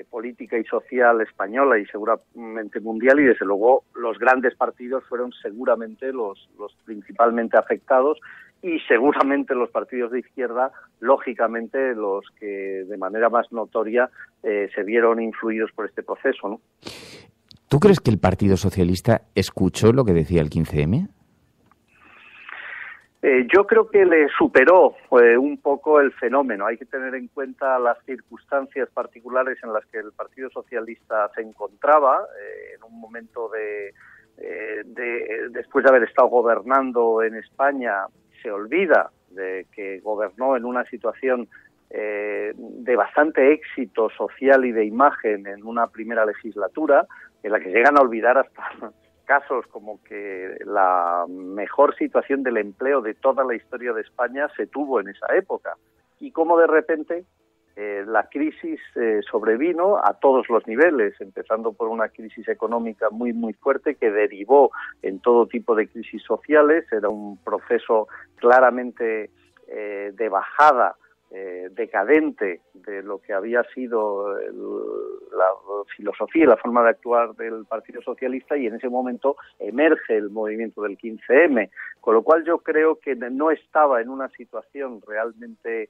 política y social española y seguramente mundial, y desde luego los grandes partidos fueron seguramente los principalmente afectados, y seguramente los partidos de izquierda, lógicamente, los que de manera más notoria se vieron influidos por este proceso, ¿no? ¿Tú crees que el Partido Socialista escuchó lo que decía el 15M? Yo creo que le superó un poco el fenómeno. Hay que tener en cuenta las circunstancias particulares en las que el Partido Socialista se encontraba en un momento después de haber estado gobernando en España. Se olvida de que gobernó en una situación de bastante éxito social y de imagen en una primera legislatura, en la que llegan a olvidar hasta casos como que la mejor situación del empleo de toda la historia de España se tuvo en esa época, y cómo de repente la crisis sobrevino a todos los niveles, empezando por una crisis económica muy muy fuerte que derivó en todo tipo de crisis sociales. Era un proceso claramente de bajada, decadente de lo que había sido la filosofía y la forma de actuar del Partido Socialista, y en ese momento emerge el movimiento del 15M, con lo cual yo creo que no estaba en una situación realmente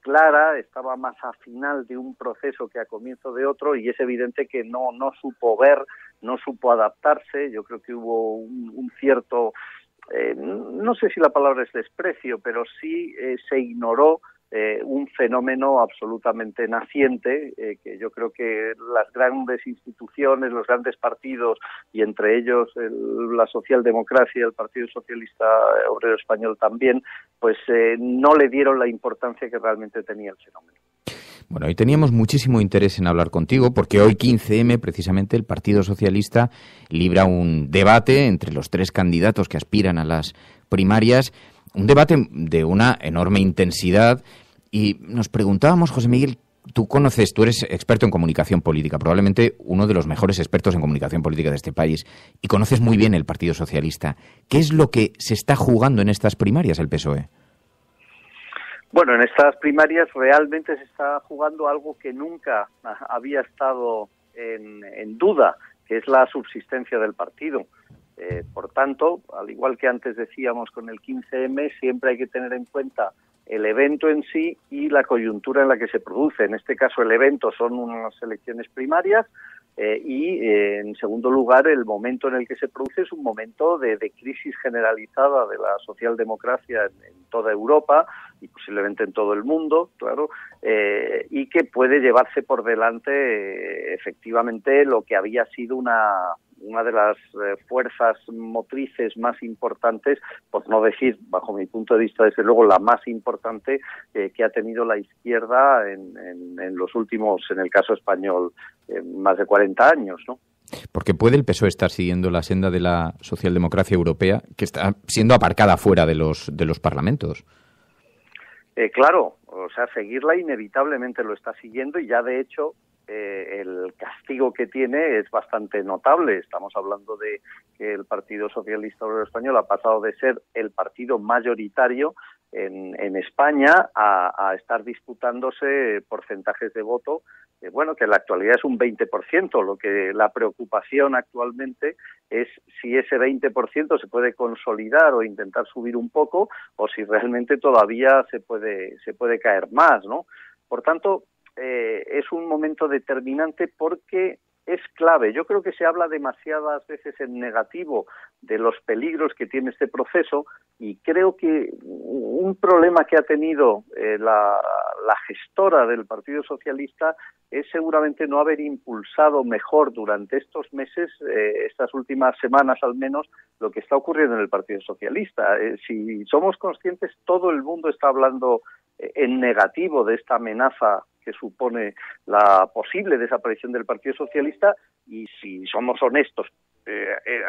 clara, estaba más a final de un proceso que a comienzo de otro, y es evidente que no supo ver, no supo adaptarse. Yo creo que hubo un cierto, no sé si la palabra es desprecio, pero sí se ignoró un fenómeno absolutamente naciente, que yo creo que las grandes instituciones, los grandes partidos, y entre ellos la socialdemocracia, el Partido Socialista Obrero Español también, pues no le dieron la importancia que realmente tenía el fenómeno. Bueno, hoy teníamos muchísimo interés en hablar contigo porque hoy 15M, precisamente, el Partido Socialista libra un debate entre los tres candidatos que aspiran a las primarias, un debate de una enorme intensidad, y nos preguntábamos, José Miguel, tú eres experto en comunicación política, probablemente uno de los mejores expertos en comunicación política de este país, y conoces muy bien el Partido Socialista. ¿Qué es lo que se está jugando en estas primarias el PSOE? Bueno, en estas primarias realmente se está jugando algo que nunca había estado en duda, que es la subsistencia del partido. Por tanto, al igual que antes decíamos con el 15M, siempre hay que tener en cuenta el evento en sí y la coyuntura en la que se produce. En este caso, el evento son unas elecciones primarias en segundo lugar, el momento en el que se produce es un momento de crisis generalizada de la socialdemocracia en toda Europa y posiblemente en todo el mundo, claro, y que puede llevarse por delante efectivamente lo que había sido una de las fuerzas motrices más importantes, por no decir, bajo mi punto de vista, desde luego, la más importante que ha tenido la izquierda en los últimos, en el caso español, más de 40 años, ¿no? Porque ¿puede el PSOE estar siguiendo la senda de la socialdemocracia europea, que está siendo aparcada fuera de los parlamentos? Claro, o sea, seguirla inevitablemente lo está siguiendo, y ya de hecho el castigo que tiene es bastante notable. Estamos hablando de que el Partido Socialista Obrero Español ha pasado de ser el partido mayoritario en España a estar disputándose porcentajes de voto, bueno, que en la actualidad es un 20%, lo que la preocupación actualmente es si ese 20% se puede consolidar o intentar subir un poco, o si realmente todavía se puede caer más, ¿no? Por tanto, es un momento determinante porque es clave. Yo creo que se habla demasiadas veces en negativo de los peligros que tiene este proceso, y creo que un problema que ha tenido la gestora del Partido Socialista es seguramente no haber impulsado mejor durante estos meses, estas últimas semanas al menos, lo que está ocurriendo en el Partido Socialista. Si somos conscientes, todo el mundo está hablando en negativo de esta amenaza que supone la posible desaparición del Partido Socialista, y si somos honestos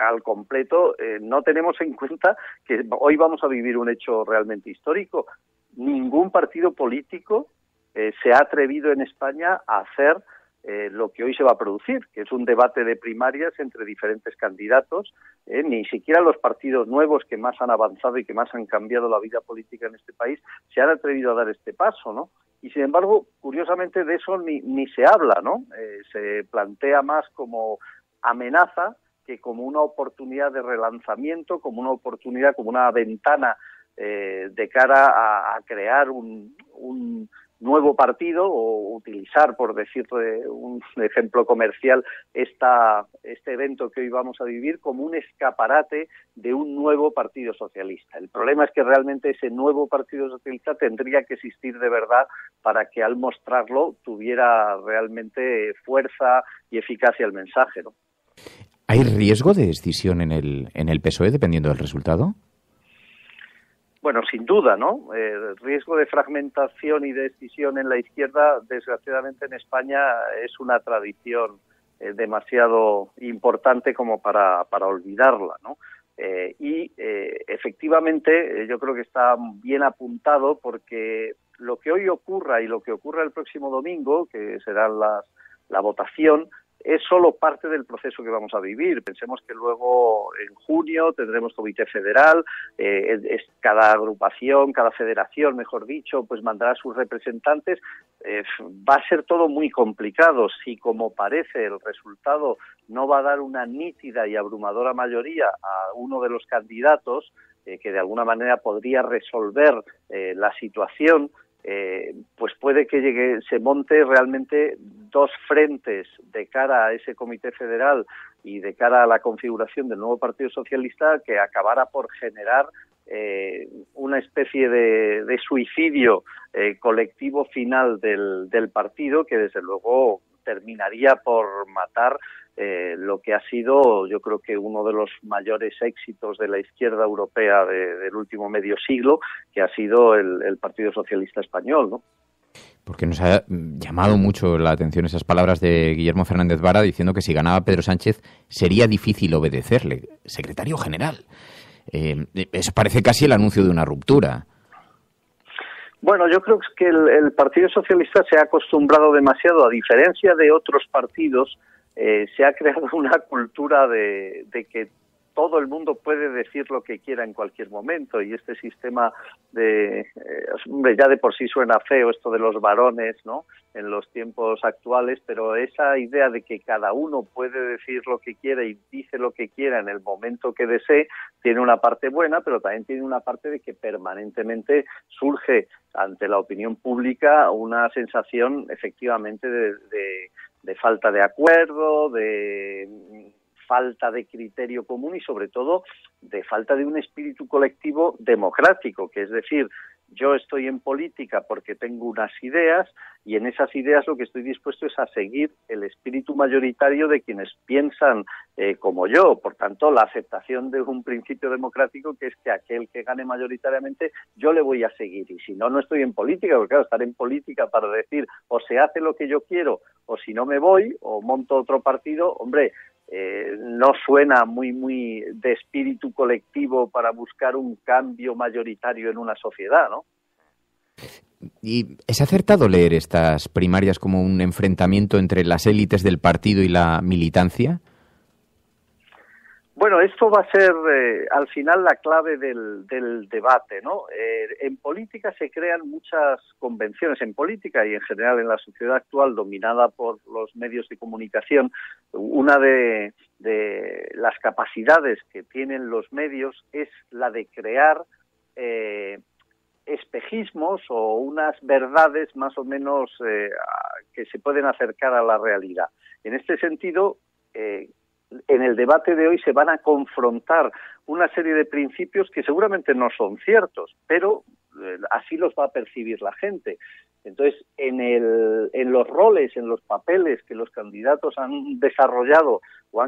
al completo, no tenemos en cuenta que hoy vamos a vivir un hecho realmente histórico. Ningún partido político se ha atrevido en España a hacer lo que hoy se va a producir, que es un debate de primarias entre diferentes candidatos. Ni siquiera los partidos nuevos que más han avanzado y que más han cambiado la vida política en este país se han atrevido a dar este paso, ¿no? Y sin embargo, curiosamente, de eso ni se habla, ¿no? Se plantea más como amenaza que como una oportunidad de relanzamiento, como una oportunidad, como una ventana de cara a crear un nuevo partido, o utilizar, por decirle un ejemplo comercial, este evento que hoy vamos a vivir como un escaparate de un nuevo Partido Socialista. El problema es que realmente ese nuevo Partido Socialista tendría que existir de verdad para que al mostrarlo tuviera realmente fuerza y eficacia el mensaje, ¿no? ¿Hay riesgo de escisión en el PSOE dependiendo del resultado? Bueno, sin duda, ¿no? El riesgo de fragmentación y de escisión en la izquierda, desgraciadamente en España, es una tradición demasiado importante como para olvidarla, ¿no? Efectivamente, yo creo que está bien apuntado, porque lo que hoy ocurra y lo que ocurra el próximo domingo, que será la votación, es solo parte del proceso que vamos a vivir. Pensemos que luego en junio tendremos comité federal, cada agrupación, cada federación, mejor dicho, pues mandará a sus representantes. Va a ser todo muy complicado. Si, como parece, el resultado no va a dar una nítida y abrumadora mayoría a uno de los candidatos, que de alguna manera podría resolver la situación, pues puede que se monte realmente dos frentes de cara a ese comité federal y de cara a la configuración del nuevo Partido Socialista, que acabara por generar una especie de suicidio colectivo final del partido, que desde luego terminaría por matar lo que ha sido, yo creo que uno de los mayores éxitos de la izquierda europea del último medio siglo, que ha sido el Partido Socialista Español, ¿no? Porque nos ha llamado mucho la atención esas palabras de Guillermo Fernández Vara diciendo que si ganaba Pedro Sánchez sería difícil obedecerle. Secretario general. Eso parece casi el anuncio de una ruptura. Bueno, yo creo que el Partido Socialista se ha acostumbrado demasiado, a diferencia de otros partidos. Se ha creado una cultura de que todo el mundo puede decir lo que quiera en cualquier momento, y este sistema ya de por sí suena feo, esto de los varones, ¿no?, en los tiempos actuales, pero esa idea de que cada uno puede decir lo que quiera y dice lo que quiera en el momento que desee, tiene una parte buena, pero también tiene una parte de que permanentemente surge ante la opinión pública una sensación efectivamente de falta de acuerdo, de falta de criterio común y sobre todo de falta de un espíritu colectivo democrático, que es decir, yo estoy en política porque tengo unas ideas y en esas ideas lo que estoy dispuesto es a seguir el espíritu mayoritario de quienes piensan como yo. Por tanto, la aceptación de un principio democrático, que es que aquel que gane mayoritariamente yo le voy a seguir, y si no, no estoy en política, porque claro, estar en política para decir o se hace lo que yo quiero o si no me voy o monto otro partido, hombre, no suena muy de espíritu colectivo para buscar un cambio mayoritario en una sociedad, ¿no? ¿Y es acertado leer estas primarias como un enfrentamiento entre las élites del partido y la militancia? Bueno, esto va a ser al final la clave del debate, ¿no? En política se crean muchas convenciones, en política y en general en la sociedad actual dominada por los medios de comunicación. Una de las capacidades que tienen los medios es la de crear espejismos o unas verdades más o menos que se pueden acercar a la realidad. En este sentido, en el debate de hoy se van a confrontar una serie de principios que seguramente no son ciertos, pero así los va a percibir la gente. Entonces, en los roles, en los papeles que los candidatos han desarrollado o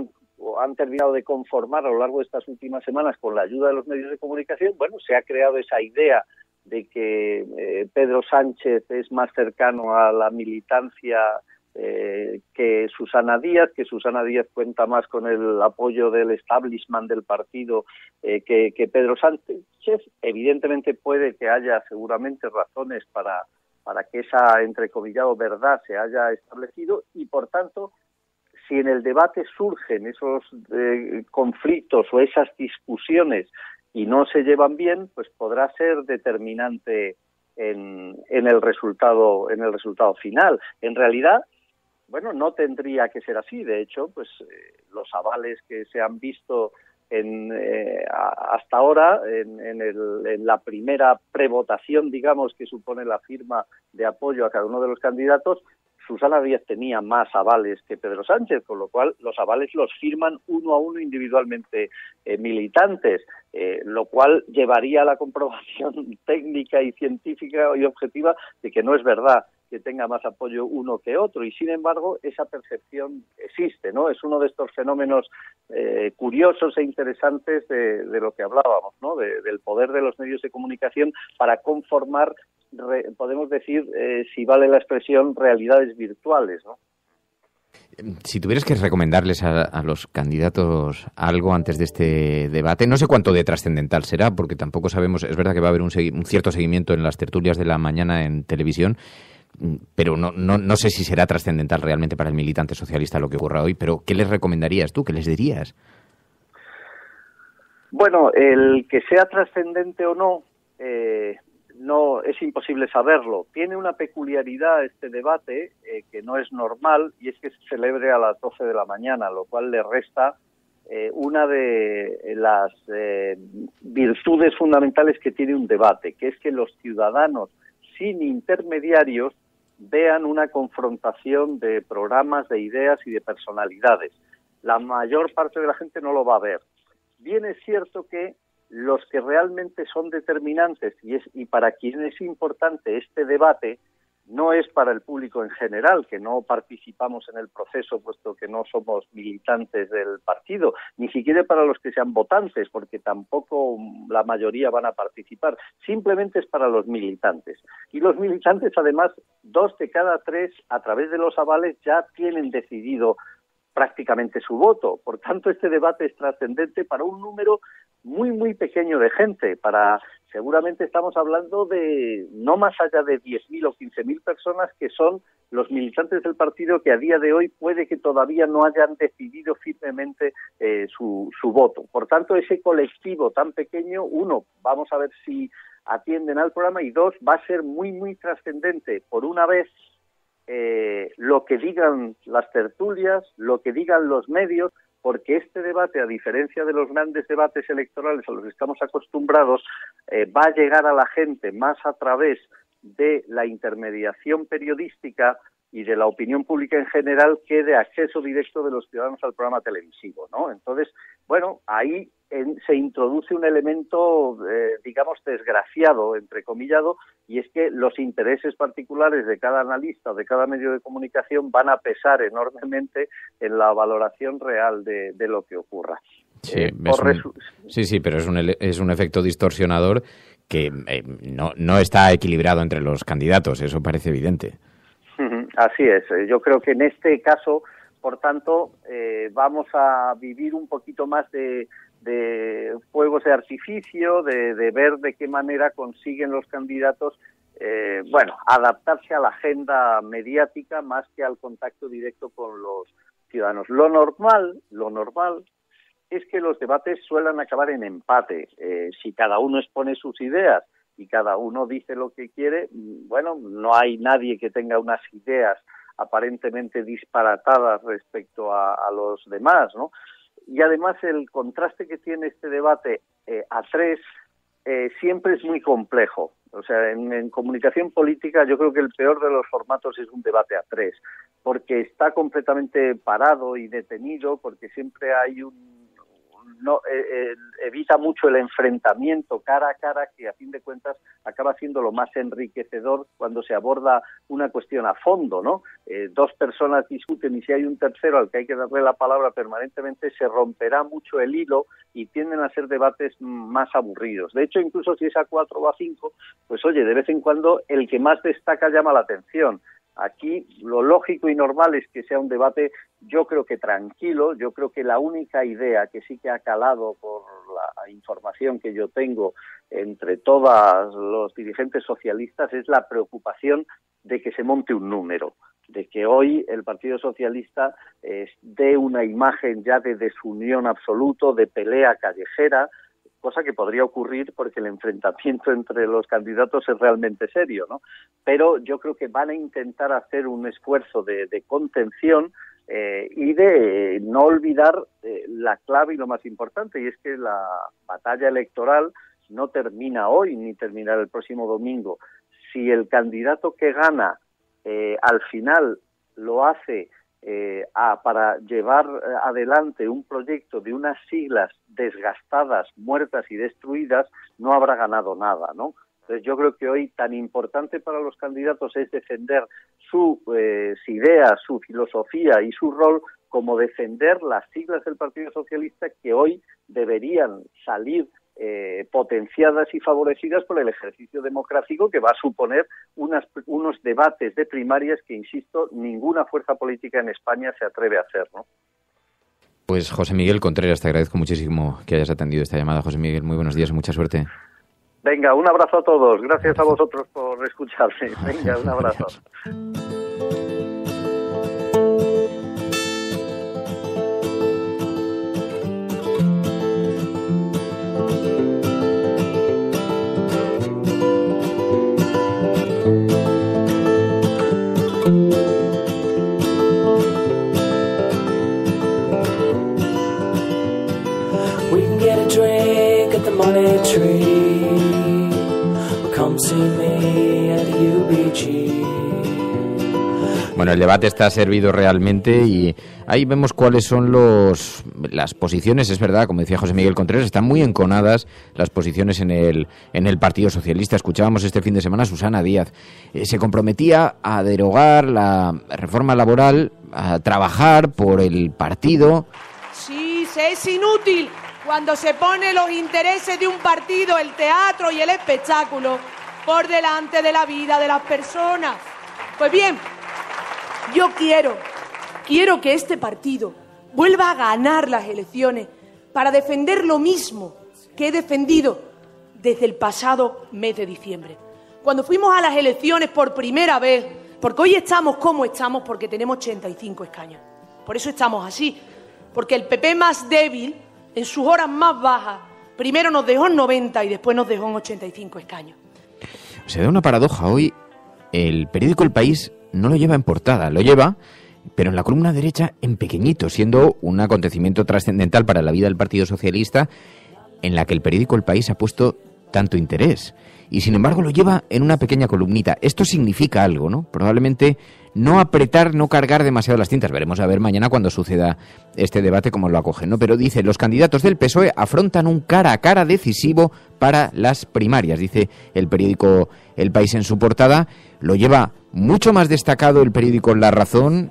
han terminado de conformar a lo largo de estas últimas semanas con la ayuda de los medios de comunicación, bueno, se ha creado esa idea de que Pedro Sánchez es más cercano a la militancia que Susana Díaz cuenta más con el apoyo del establishment del partido que Pedro Sánchez. Evidentemente puede que haya seguramente razones para que esa, entrecomillado, verdad se haya establecido, y por tanto, si en el debate surgen esos conflictos o esas discusiones y no se llevan bien, pues podrá ser determinante en el resultado final. En realidad, bueno, no tendría que ser así. De hecho, pues los avales que se han visto hasta ahora en la primera prevotación, digamos, que supone la firma de apoyo a cada uno de los candidatos, Susana Díaz tenía más avales que Pedro Sánchez, con lo cual los avales los firman uno a uno individualmente militantes, lo cual llevaría a la comprobación técnica y científica y objetiva de que no es verdad que tenga más apoyo uno que otro, y sin embargo esa percepción existe, ¿no? Es uno de estos fenómenos curiosos e interesantes de lo que hablábamos, ¿no? Del poder de los medios de comunicación para conformar, podemos decir, si vale la expresión, realidades virtuales, ¿no? Si tuvieras que recomendarles a los candidatos algo antes de este debate, no sé cuánto de trascendental será, porque tampoco sabemos, es verdad que va a haber un cierto seguimiento en las tertulias de la mañana en televisión, pero no sé si será trascendental realmente para el militante socialista lo que ocurra hoy, pero ¿qué les recomendarías tú? ¿Qué les dirías? Bueno, el que sea trascendente o no, no es imposible saberlo. Tiene una peculiaridad este debate que no es normal, y es que se celebre a las 12 de la mañana, lo cual le resta una de las virtudes fundamentales que tiene un debate, que es que los ciudadanos sin intermediarios vean una confrontación de programas, de ideas y de personalidades. La mayor parte de la gente no lo va a ver. Bien es cierto que los que realmente son determinantes y para quien es importante este debate no es para el público en general, que no participamos en el proceso puesto que no somos militantes del partido, ni siquiera para los que sean votantes, porque tampoco la mayoría van a participar, simplemente es para los militantes. Y los militantes, además, 2 de cada 3, a través de los avales, ya tienen decidido prácticamente su voto. Por tanto, este debate es trascendente para un número muy, muy pequeño de gente. Seguramente estamos hablando de no más allá de 10.000 o 15.000 personas que son los militantes del partido que a día de hoy puede que todavía no hayan decidido firmemente su voto. Por tanto, ese colectivo tan pequeño, 1, vamos a ver si atienden al programa, y 2, va a ser muy, muy trascendente. Por una vez, lo que digan las tertulias, lo que digan los medios, porque este debate, a diferencia de los grandes debates electorales a los que estamos acostumbrados, va a llegar a la gente más a través de la intermediación periodística y de la opinión pública en general que de acceso directo de los ciudadanos al programa televisivo, ¿no? Entonces, bueno, ahí se introduce un elemento, digamos, desgraciado, entrecomillado, y es que los intereses particulares de cada analista o de cada medio de comunicación van a pesar enormemente en la valoración real de lo que ocurra. Sí, pero es un efecto distorsionador que no está equilibrado entre los candidatos, eso parece evidente. Así es. Yo creo que en este caso, por tanto, vamos a vivir un poquito más de fuegos de artificio, de ver de qué manera consiguen los candidatos, adaptarse a la agenda mediática más que al contacto directo con los ciudadanos. Lo normal es que los debates suelen acabar en empate. Si cada uno expone sus ideas y cada uno dice lo que quiere, bueno, no hay nadie que tenga unas ideas aparentemente disparatadas respecto a los demás, ¿no? Y además el contraste que tiene este debate a 3 siempre es muy complejo. O sea, en comunicación política yo creo que el peor de los formatos es un debate a 3, porque está completamente parado y detenido, porque siempre hay evita mucho el enfrentamiento cara a cara, que a fin de cuentas acaba siendo lo más enriquecedor cuando se aborda una cuestión a fondo, ¿no? Dos personas discuten y si hay un tercero al que hay que darle la palabra permanentemente, se romperá mucho el hilo y tienden a ser debates más aburridos. De hecho, incluso si es a 4 o a 5, pues oye, de vez en cuando el que más destaca llama la atención. Aquí lo lógico y normal es que sea un debate, yo creo que tranquilo. Yo creo que la única idea que sí que ha calado por la información que yo tengo entre todos los dirigentes socialistas es la preocupación de que se monte un número, de que hoy el Partido Socialista dé una imagen ya de desunión absoluto, de pelea callejera, cosa que podría ocurrir porque el enfrentamiento entre los candidatos es realmente serio, ¿no? Pero yo creo que van a intentar hacer un esfuerzo de contención y de no olvidar la clave y lo más importante, y es que la batalla electoral no termina hoy ni terminará el próximo domingo. Si el candidato que gana al final lo hace para llevar adelante un proyecto de unas siglas desgastadas, muertas y destruidas, no habrá ganado nada, ¿no? Entonces yo creo que hoy tan importante para los candidatos es defender sus ideas, su filosofía y su rol, como defender las siglas del Partido Socialista, que hoy deberían salir potenciadas y favorecidas por el ejercicio democrático que va a suponer unos debates de primarias que, insisto, ninguna fuerza política en España se atreve a hacer, ¿no? Pues José Miguel Contreras, te agradezco muchísimo que hayas atendido esta llamada. José Miguel, muy buenos días y mucha suerte. Venga, un abrazo a todos. Gracias a vosotros por escucharme. Venga, un abrazo. Money tree, come see me at UBG. Bueno, el debate está servido realmente y ahí vemos cuáles son las posiciones. Es verdad, como decía José Miguel Contreras, están muy enconadas las posiciones en el Partido Socialista. Escuchábamos este fin de semana a Susana Díaz. Se comprometía a derogar la reforma laboral, a trabajar por el partido. Sí, es inútil cuando se pone los intereses de un partido, el teatro y el espectáculo, por delante de la vida de las personas. Pues bien, yo quiero que este partido vuelva a ganar las elecciones para defender lo mismo que he defendido desde el pasado mes de diciembre. Cuando fuimos a las elecciones por primera vez, porque hoy estamos como estamos, porque tenemos 85 escaños. Por eso estamos así, porque el PP más débil, en sus horas más bajas, primero nos dejó en 90 y después nos dejó en 85 escaños. Se da una paradoja. Hoy el periódico El País no lo lleva en portada, lo lleva, pero en la columna derecha en pequeñito, siendo un acontecimiento trascendental para la vida del Partido Socialista en la que el periódico El País ha puesto tanto interés. Y sin embargo lo lleva en una pequeña columnita. Esto significa algo, ¿no? Probablemente no apretar, no cargar demasiado las tintas. Veremos a ver mañana cuando suceda este debate cómo lo acogen, ¿no? Pero dice, los candidatos del PSOE afrontan un cara a cara decisivo para las primarias, dice el periódico El País en su portada. Lo lleva mucho más destacado el periódico La Razón,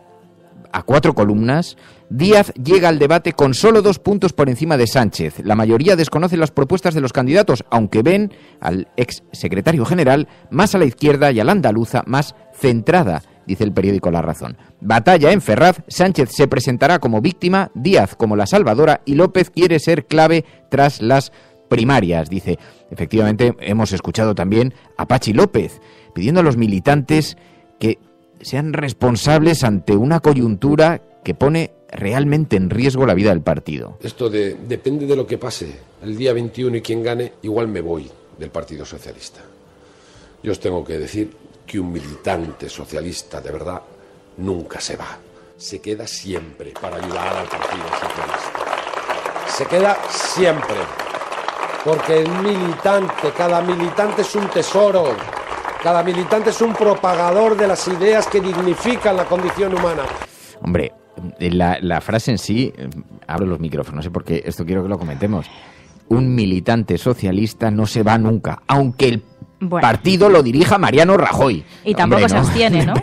a 4 columnas. Díaz llega al debate con solo 2 puntos por encima de Sánchez. La mayoría desconoce las propuestas de los candidatos, aunque ven al ex secretario general más a la izquierda y a la andaluza más centrada, dice el periódico La Razón. Batalla en Ferraz, Sánchez se presentará como víctima, Díaz como la salvadora y López quiere ser clave tras las primarias, dice. Efectivamente, hemos escuchado también a Pachi López pidiendo a los militantes que sean responsables ante una coyuntura que pone realmente en riesgo la vida del partido. Esto depende de lo que pase el día 21 y quien gane, igual me voy del Partido Socialista. Yo os tengo que decir que un militante socialista de verdad nunca se va. Se queda siempre para ayudar al Partido Socialista. Se queda siempre. Porque el militante, cada militante es un tesoro. Cada militante es un propagador de las ideas que dignifican la condición humana. Hombre, la frase en sí, abro los micrófonos, porque esto quiero que lo comentemos. Un militante socialista no se va nunca, aunque el partido lo dirija Mariano Rajoy. Y tampoco se abstiene, ¿no?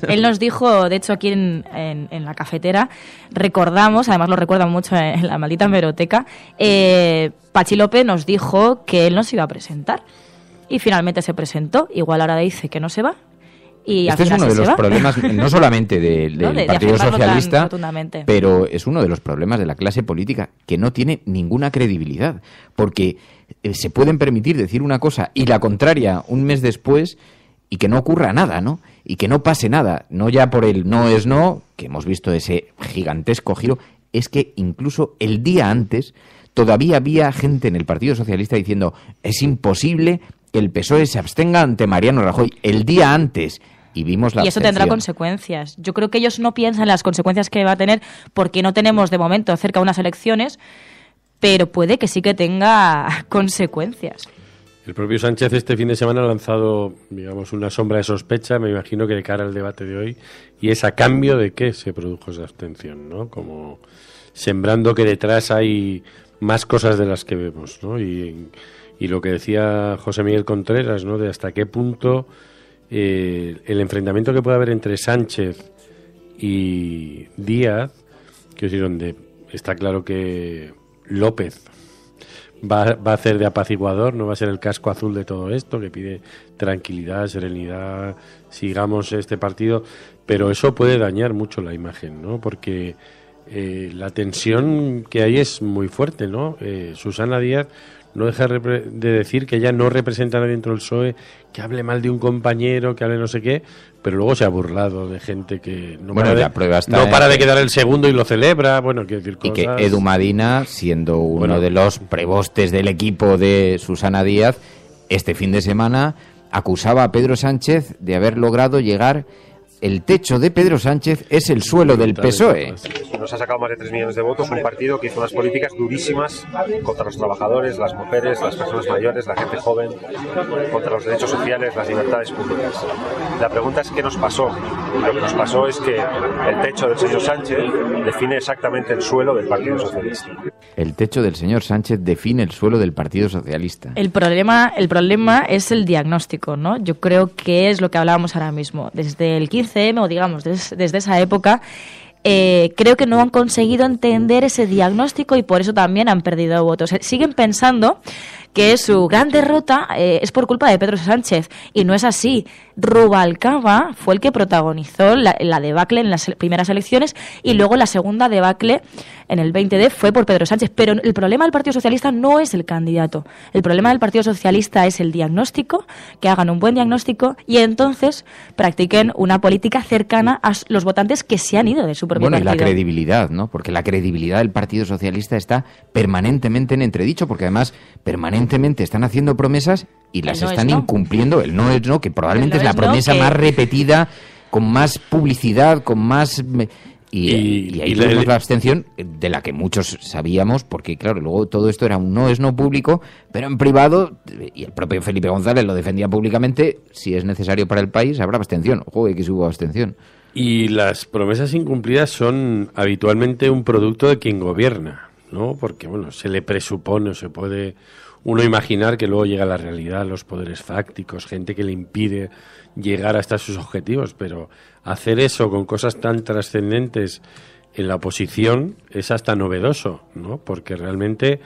Él nos dijo, de hecho, aquí en la cafetera, recordamos, además lo recuerdan mucho en la maldita hemeroteca, Patxi López nos dijo que él no se iba a presentar. Y finalmente se presentó. Igual ahora dice que no se va. Y este es uno de los problemas, no solamente del Partido Socialista, pero es uno de los problemas de la clase política, que no tiene ninguna credibilidad, porque se pueden permitir decir una cosa y la contraria un mes después y que no ocurra nada, ¿no? Y que no pase nada, no ya por el no es no, que hemos visto ese gigantesco giro, es que incluso el día antes todavía había gente en el Partido Socialista diciendo es imposible que el PSOE se abstenga ante Mariano Rajoy el día antes. Y vimos la Y eso tendrá consecuencias. Yo creo que ellos no piensan en las consecuencias que va a tener porque no tenemos de momento cerca unas elecciones, pero puede que sí que tenga consecuencias. El propio Sánchez este fin de semana ha lanzado, digamos, una sombra de sospecha, me imagino que de cara al debate de hoy, y es a cambio de qué se produjo esa abstención, ¿no? Como sembrando que detrás hay más cosas de las que vemos, ¿no? Y lo que decía José Miguel Contreras, ¿no? De hasta qué punto el enfrentamiento que puede haber entre Sánchez y Díaz, que es decir, donde está claro que López va a hacer de apaciguador, no va a ser el casco azul de todo esto, que pide tranquilidad, serenidad, sigamos este partido, pero eso puede dañar mucho la imagen, ¿no? Porque la tensión que hay es muy fuerte, ¿no? Susana Díaz no deja de decir que ella no representa a nadie dentro del PSOE, que hable mal de un compañero, que hable no sé qué, pero luego se ha burlado de gente que no para de quedar el segundo y lo celebra, bueno, quiero decir cosas. Y que Edu Madina, siendo uno de los prebostes del equipo de Susana Díaz, este fin de semana acusaba a Pedro Sánchez de haber logrado llegar. El techo de Pedro Sánchez es el suelo del PSOE. Nos ha sacado más de 3 millones de votos, un partido que hizo unas políticas durísimas contra los trabajadores, las mujeres, las personas mayores, la gente joven, contra los derechos sociales, las libertades públicas. La pregunta es ¿qué nos pasó? Y lo que nos pasó es que el techo del señor Sánchez define exactamente el suelo del Partido Socialista. El techo del señor Sánchez define el suelo del Partido Socialista. El problema es el diagnóstico, ¿no? Yo creo que es lo que hablábamos ahora mismo. Desde el 15M, o digamos, desde esa época, creo que no han conseguido entender ese diagnóstico y por eso también han perdido votos. Siguen pensando que su gran derrota es por culpa de Pedro Sánchez, y no es así. Rubalcaba fue el que protagonizó la debacle en las primeras elecciones, y luego la segunda debacle en el 20D fue por Pedro Sánchez. Pero el problema del Partido Socialista no es el candidato. El problema del Partido Socialista es el diagnóstico, que hagan un buen diagnóstico y entonces practiquen una política cercana a los votantes que se han ido de su propio partido. Y la credibilidad, ¿no? Porque la credibilidad del Partido Socialista está permanentemente en entredicho, porque además permanentemente están haciendo promesas y las están incumpliendo. El no es no, que probablemente es la promesa más repetida, con más publicidad, con más... Y ahí tenemos la abstención, de la que muchos sabíamos, porque claro, luego todo esto era un no es no público, pero en privado, y el propio Felipe González lo defendía públicamente, si es necesario para el país, habrá abstención. Joder, que hubo abstención. Y las promesas incumplidas son habitualmente un producto de quien gobierna, ¿no? Porque, bueno, se le presupone o se puede uno imaginar que luego llega la realidad, los poderes fácticos, gente que le impide llegar hasta sus objetivos, pero hacer eso con cosas tan trascendentes en la oposición es hasta novedoso, ¿no? Porque realmente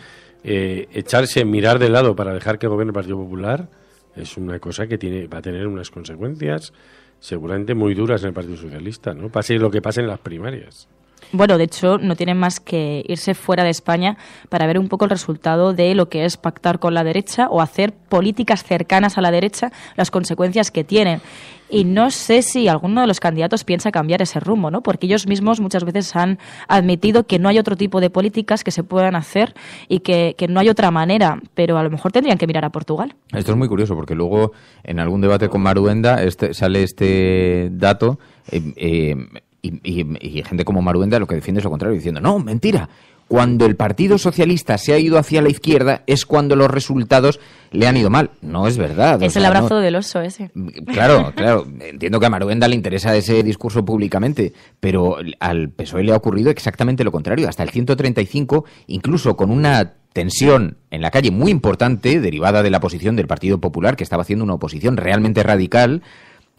mirar de lado para dejar que gobierne el Partido Popular es una cosa que va a tener unas consecuencias seguramente muy duras en el Partido Socialista, ¿no? Pase lo que pase en las primarias. Bueno, de hecho, no tienen más que irse fuera de España para ver un poco el resultado de lo que es pactar con la derecha o hacer políticas cercanas a la derecha, las consecuencias que tienen. Y no sé si alguno de los candidatos piensa cambiar ese rumbo, ¿no? Porque ellos mismos muchas veces han admitido que no hay otro tipo de políticas que se puedan hacer y que no hay otra manera, pero a lo mejor tendrían que mirar a Portugal. Esto es muy curioso porque luego en algún debate con Maruenda sale este dato y gente como Maruenda lo que defiende es lo contrario, diciendo, no, mentira, cuando el Partido Socialista se ha ido hacia la izquierda es cuando los resultados le han ido mal. No es verdad. Es el abrazo del oso ese. Claro. Entiendo que a Maruenda le interesa ese discurso públicamente, pero al PSOE le ha ocurrido exactamente lo contrario. Hasta el 135, incluso con una tensión en la calle muy importante, derivada de la posición del Partido Popular, que estaba haciendo una oposición realmente radical,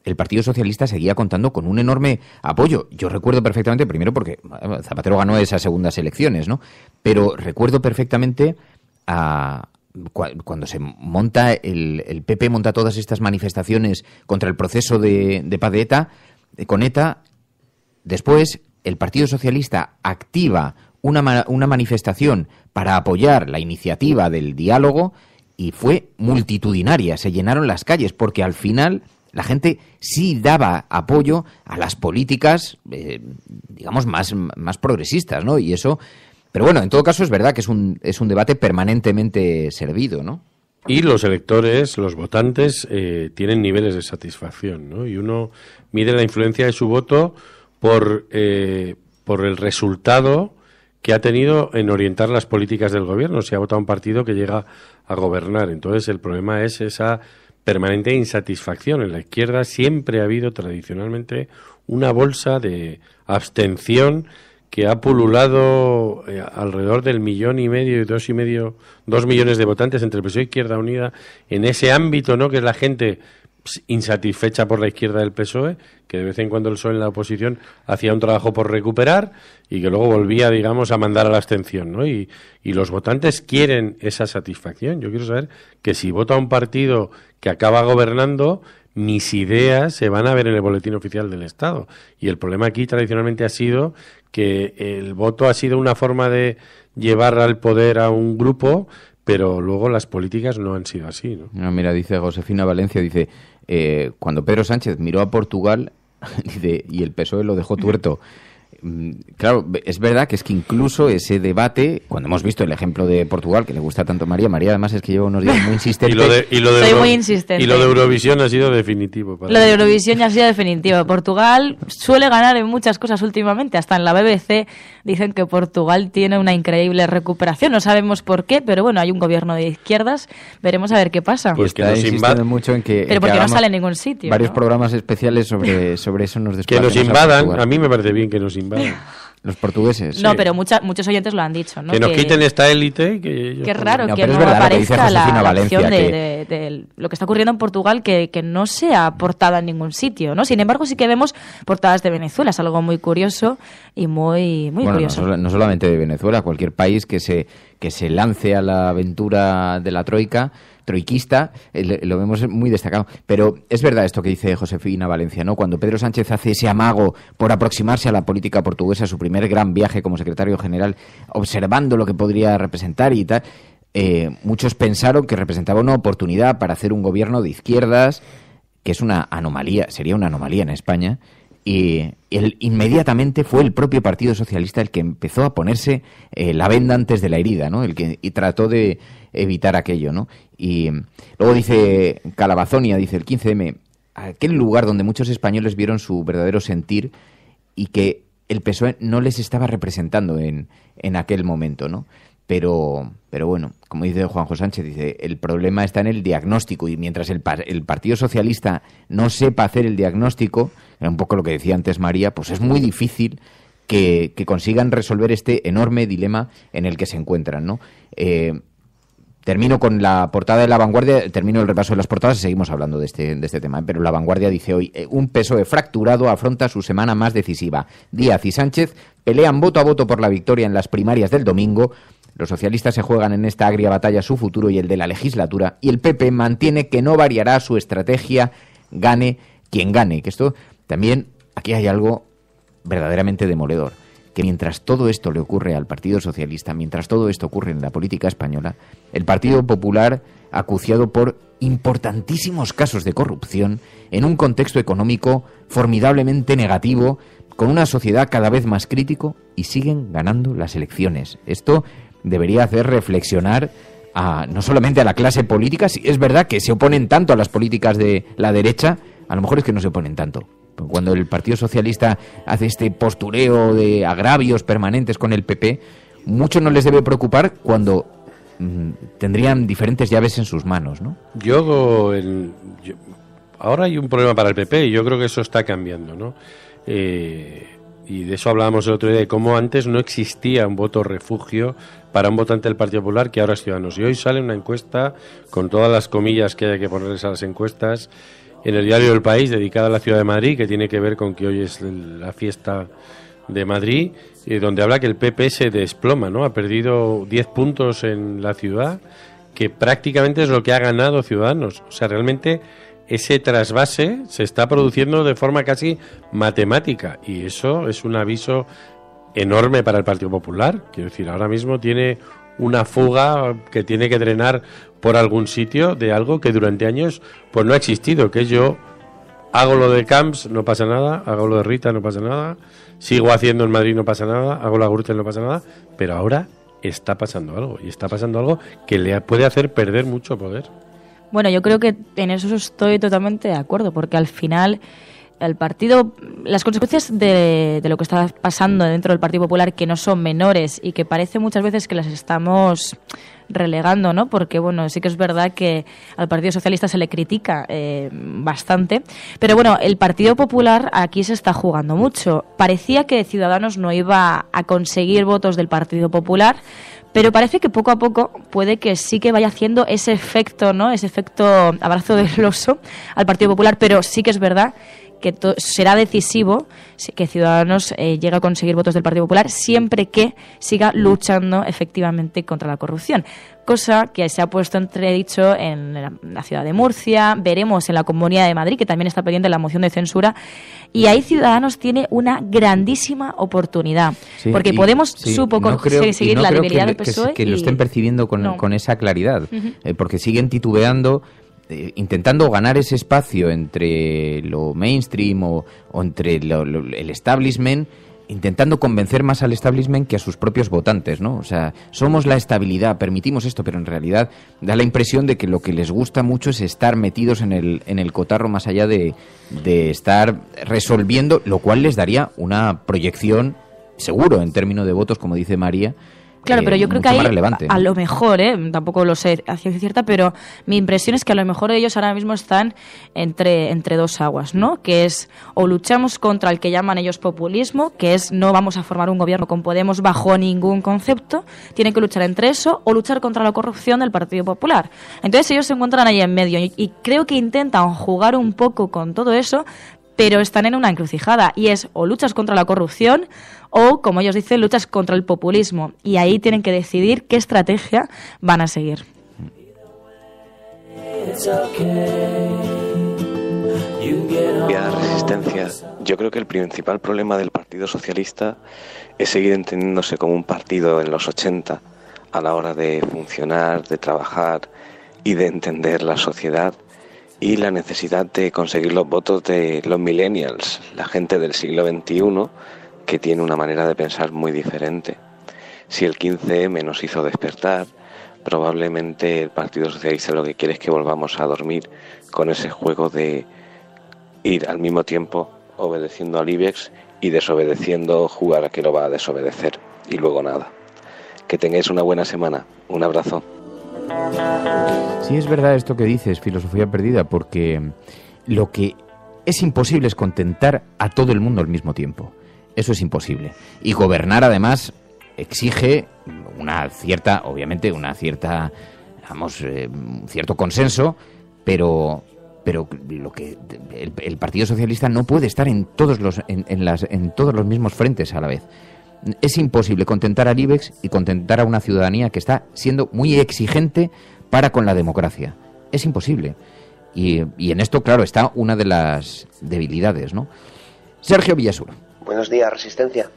el Partido Socialista seguía contando con un enorme apoyo. Yo recuerdo perfectamente, primero porque Zapatero ganó esas segundas elecciones, ¿no? Pero recuerdo perfectamente cuando se monta, el PP monta todas estas manifestaciones contra el proceso de paz de ETA, con ETA. Después, el Partido Socialista activa una manifestación para apoyar la iniciativa del diálogo y fue multitudinaria, se llenaron las calles, porque al final la gente sí daba apoyo a las políticas, digamos, más progresistas, ¿no? Y eso, pero bueno, en todo caso es verdad que es un debate permanentemente servido, ¿no? Y los electores, los votantes, tienen niveles de satisfacción, ¿no? Y uno mide la influencia de su voto por el resultado que ha tenido en orientar las políticas del gobierno. Si ha votado un partido que llega a gobernar. Entonces el problema es esa permanente insatisfacción. En la izquierda siempre ha habido tradicionalmente una bolsa de abstención que ha pululado alrededor del 1,5 millones, 2 millones de votantes entre el PSOE y Izquierda Unida en ese ámbito, ¿no? Que es la gente insatisfecha por la izquierda del PSOE, que de vez en cuando el PSOE en la oposición hacía un trabajo por recuperar y que luego volvía, digamos, a mandar a la abstención, ¿no? Y los votantes quieren esa satisfacción. Yo quiero saber que si vota un partido que acaba gobernando, mis ideas se van a ver en el boletín oficial del Estado. Y el problema aquí tradicionalmente ha sido que el voto ha sido una forma de llevar al poder a un grupo, pero luego las políticas no han sido así, ¿no? No, mira, dice Josefina Valencia, dice, cuando Pedro Sánchez miró a Portugal, dice, y el PSOE lo dejó tuerto. Claro, es verdad que es que incluso ese debate, cuando hemos visto el ejemplo de Portugal, que le gusta tanto a María además es que lleva unos días muy insistente. Soy muy insistente. Y lo de Eurovisión ha sido definitivo. Lo de Eurovisión ya ha sido definitivo. Portugal suele ganar en muchas cosas últimamente. Hasta en la BBC dicen que Portugal tiene una increíble recuperación. No sabemos por qué, pero bueno, hay un gobierno de izquierdas. Veremos a ver qué pasa. Pues que nos invadan mucho en que... Pero porque no sale en ningún sitio. Varios programas especiales sobre eso nos que nos invadan. A mí me parece bien que nos invadan. Los portugueses. No, sí. Pero muchos oyentes lo han dicho, ¿no? Que nos quiten esta élite. Que es raro que no aparezca la opción de lo que está ocurriendo en Portugal, que no se ha portada en ningún sitio, ¿no? Sin embargo, sí que vemos portadas de Venezuela. Es algo muy curioso y muy curioso. No solamente de Venezuela, cualquier país que se lance a la aventura de la troiquista, lo vemos muy destacado. Pero es verdad esto que dice Josefina Valencia, ¿no? Cuando Pedro Sánchez hace ese amago por aproximarse a la política portuguesa, su primer gran viaje como secretario general, observando lo que podría representar y tal, muchos pensaron que representaba una oportunidad para hacer un gobierno de izquierdas, que es una anomalía, sería una anomalía en España. Y inmediatamente fue el propio Partido Socialista el que empezó a ponerse la venda antes de la herida, ¿no? Y trató de evitar aquello, ¿no? Y luego dice Calabazonia, dice el 15M, aquel lugar donde muchos españoles vieron su verdadero sentir y que el PSOE no les estaba representando en aquel momento, ¿no? Pero bueno, como dice Juanjo Sánchez, dice, el problema está en el diagnóstico, y mientras el Partido Socialista no sepa hacer el diagnóstico, era un poco lo que decía antes María, pues es muy difícil que consigan resolver este enorme dilema en el que se encuentran, ¿no? Termino con la portada de La Vanguardia, termino el repaso de las portadas y seguimos hablando de este tema, pero La Vanguardia dice hoy, un PSOE fracturado afronta su semana más decisiva. Díaz y Sánchez pelean voto a voto por la victoria en las primarias del domingo. Los socialistas se juegan en esta agria batalla su futuro y el de la legislatura, y el PP mantiene que no variará su estrategia, gane quien gane. Que esto también, aquí hay algo verdaderamente demoledor, que mientras todo esto le ocurre al Partido Socialista, mientras todo esto ocurre en la política española, el Partido Popular, acuciado por importantísimos casos de corrupción, en un contexto económico formidablemente negativo, con una sociedad cada vez más crítico, y siguen ganando las elecciones. Esto debería hacer reflexionar no solamente a la clase política. Si es verdad que se oponen tanto a las políticas de la derecha, a lo mejor es que no se oponen tanto. Cuando el Partido Socialista hace este postureo de agravios permanentes con el PP, mucho no les debe preocupar cuando tendrían diferentes llaves en sus manos, ¿no? Ahora hay un problema para el PP y yo creo que eso está cambiando, ¿no? Y de eso hablábamos el otro día, de cómo antes no existía un voto refugio para un votante del Partido Popular, que ahora es Ciudadanos. Y hoy sale una encuesta, con todas las comillas que hay que ponerles a las encuestas, en el diario El País, dedicada a la ciudad de Madrid, que tiene que ver con que hoy es la fiesta de Madrid, donde habla que el PP se desploma, ¿no? Ha perdido 10 puntos en la ciudad, que prácticamente es lo que ha ganado Ciudadanos. O sea, realmente ese trasvase se está produciendo de forma casi matemática, y eso es un aviso enorme para el Partido Popular. Quiero decir, ahora mismo tiene una fuga que tiene que drenar por algún sitio de algo que durante años pues no ha existido, que yo hago lo de Camps, no pasa nada, hago lo de Rita, no pasa nada, sigo haciendo en Madrid, no pasa nada, hago la Gürtel, no pasa nada, pero ahora está pasando algo, y está pasando algo que le puede hacer perder mucho poder. Bueno, yo creo que en eso estoy totalmente de acuerdo, porque al final el partido, las consecuencias de lo que está pasando dentro del Partido Popular, que no son menores y que parece muchas veces que las estamos relegando, ¿no? Porque, bueno, sí que es verdad que al Partido Socialista se le critica bastante, pero bueno, el Partido Popular aquí se está jugando mucho. Parecía que Ciudadanos no iba a conseguir votos del Partido Popular, pero parece que poco a poco puede que sí que vaya haciendo ese efecto, ¿no? Ese efecto abrazo del oso al Partido Popular, pero sí que es verdad que será decisivo que Ciudadanos llegue a conseguir votos del Partido Popular siempre que siga luchando efectivamente contra la corrupción, cosa que se ha puesto entredicho en la ciudad de Murcia, veremos en la Comunidad de Madrid, que también está pendiente la moción de censura, y ahí Ciudadanos tiene una grandísima oportunidad, porque Podemos supo seguir la debilidad del PSOE que lo estén percibiendo con esa claridad, porque siguen titubeando, intentando ganar ese espacio entre lo mainstream o entre el establishment, intentando convencer más al establishment que a sus propios votantes, ¿no? O sea, somos la estabilidad, permitimos esto, pero en realidad da la impresión de que lo que les gusta mucho es estar metidos en el cotarro, más allá de estar resolviendo, lo cual les daría una proyección seguro en términos de votos, como dice María. Claro, pero yo creo que ahí, a lo mejor, tampoco lo sé a ciencia cierta, pero mi impresión es que a lo mejor ellos ahora mismo están entre dos aguas, ¿no? Que es, o luchamos contra el que llaman ellos populismo, que es no vamos a formar un gobierno con Podemos bajo ningún concepto, tienen que luchar entre eso, o luchar contra la corrupción del Partido Popular. Entonces ellos se encuentran ahí en medio, y creo que intentan jugar un poco con todo eso, pero están en una encrucijada, y es o luchas contra la corrupción o, como ellos dicen, luchas contra el populismo, y ahí tienen que decidir qué estrategia van a seguir. La resistencia. Yo creo que el principal problema del Partido Socialista es seguir entendiéndose como un partido en los 80 a la hora de funcionar, de trabajar y de entender la sociedad, y la necesidad de conseguir los votos de los millennials, la gente del siglo XXI, que tiene una manera de pensar muy diferente. Si el 15M nos hizo despertar, probablemente el Partido Socialista lo que quiere es que volvamos a dormir con ese juego de ir al mismo tiempo obedeciendo al IBEX y desobedeciendo jugar a que lo va a desobedecer, y luego nada. Que tengáis una buena semana. Un abrazo. Sí, es verdad esto que dices, filosofía perdida, porque lo que es imposible es contentar a todo el mundo al mismo tiempo. Eso es imposible. Y gobernar, además, exige cierto consenso, pero lo que el Partido Socialista no puede estar en todos los mismos frentes a la vez. Es imposible contentar al IBEX y contentar a una ciudadanía que está siendo muy exigente para con la democracia. Es imposible. Y en esto, claro, está una de las debilidades, ¿no? Sergio Villasur. Buenos días, Resistencia.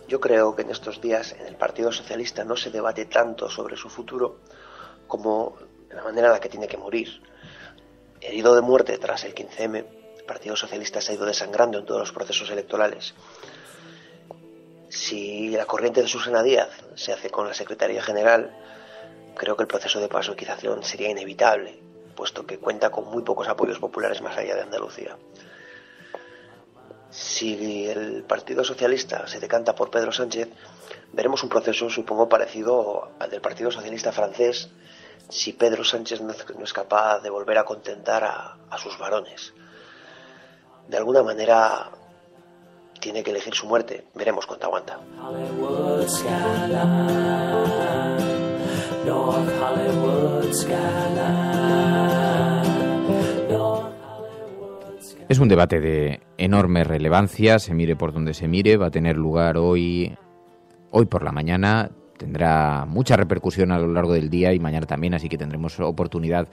Yo creo que en estos días en el Partido Socialista no se debate tanto sobre su futuro como la manera en la que tiene que morir. Herido de muerte tras el 15M, el Partido Socialista se ha ido desangrando en todos los procesos electorales. Si la corriente de Susana Díaz se hace con la Secretaría General, creo que el proceso de pasoquización sería inevitable, puesto que cuenta con muy pocos apoyos populares más allá de Andalucía. Si el Partido Socialista se decanta por Pedro Sánchez, veremos un proceso, supongo, parecido al del Partido Socialista francés, si Pedro Sánchez no es capaz de volver a contentar a sus varones. De alguna manera tiene que elegir su muerte. Veremos cuánto aguanta. Es un debate de enorme relevancia, se mire por donde se mire, va a tener lugar hoy por la mañana, tendrá mucha repercusión a lo largo del día y mañana también, así que tendremos oportunidad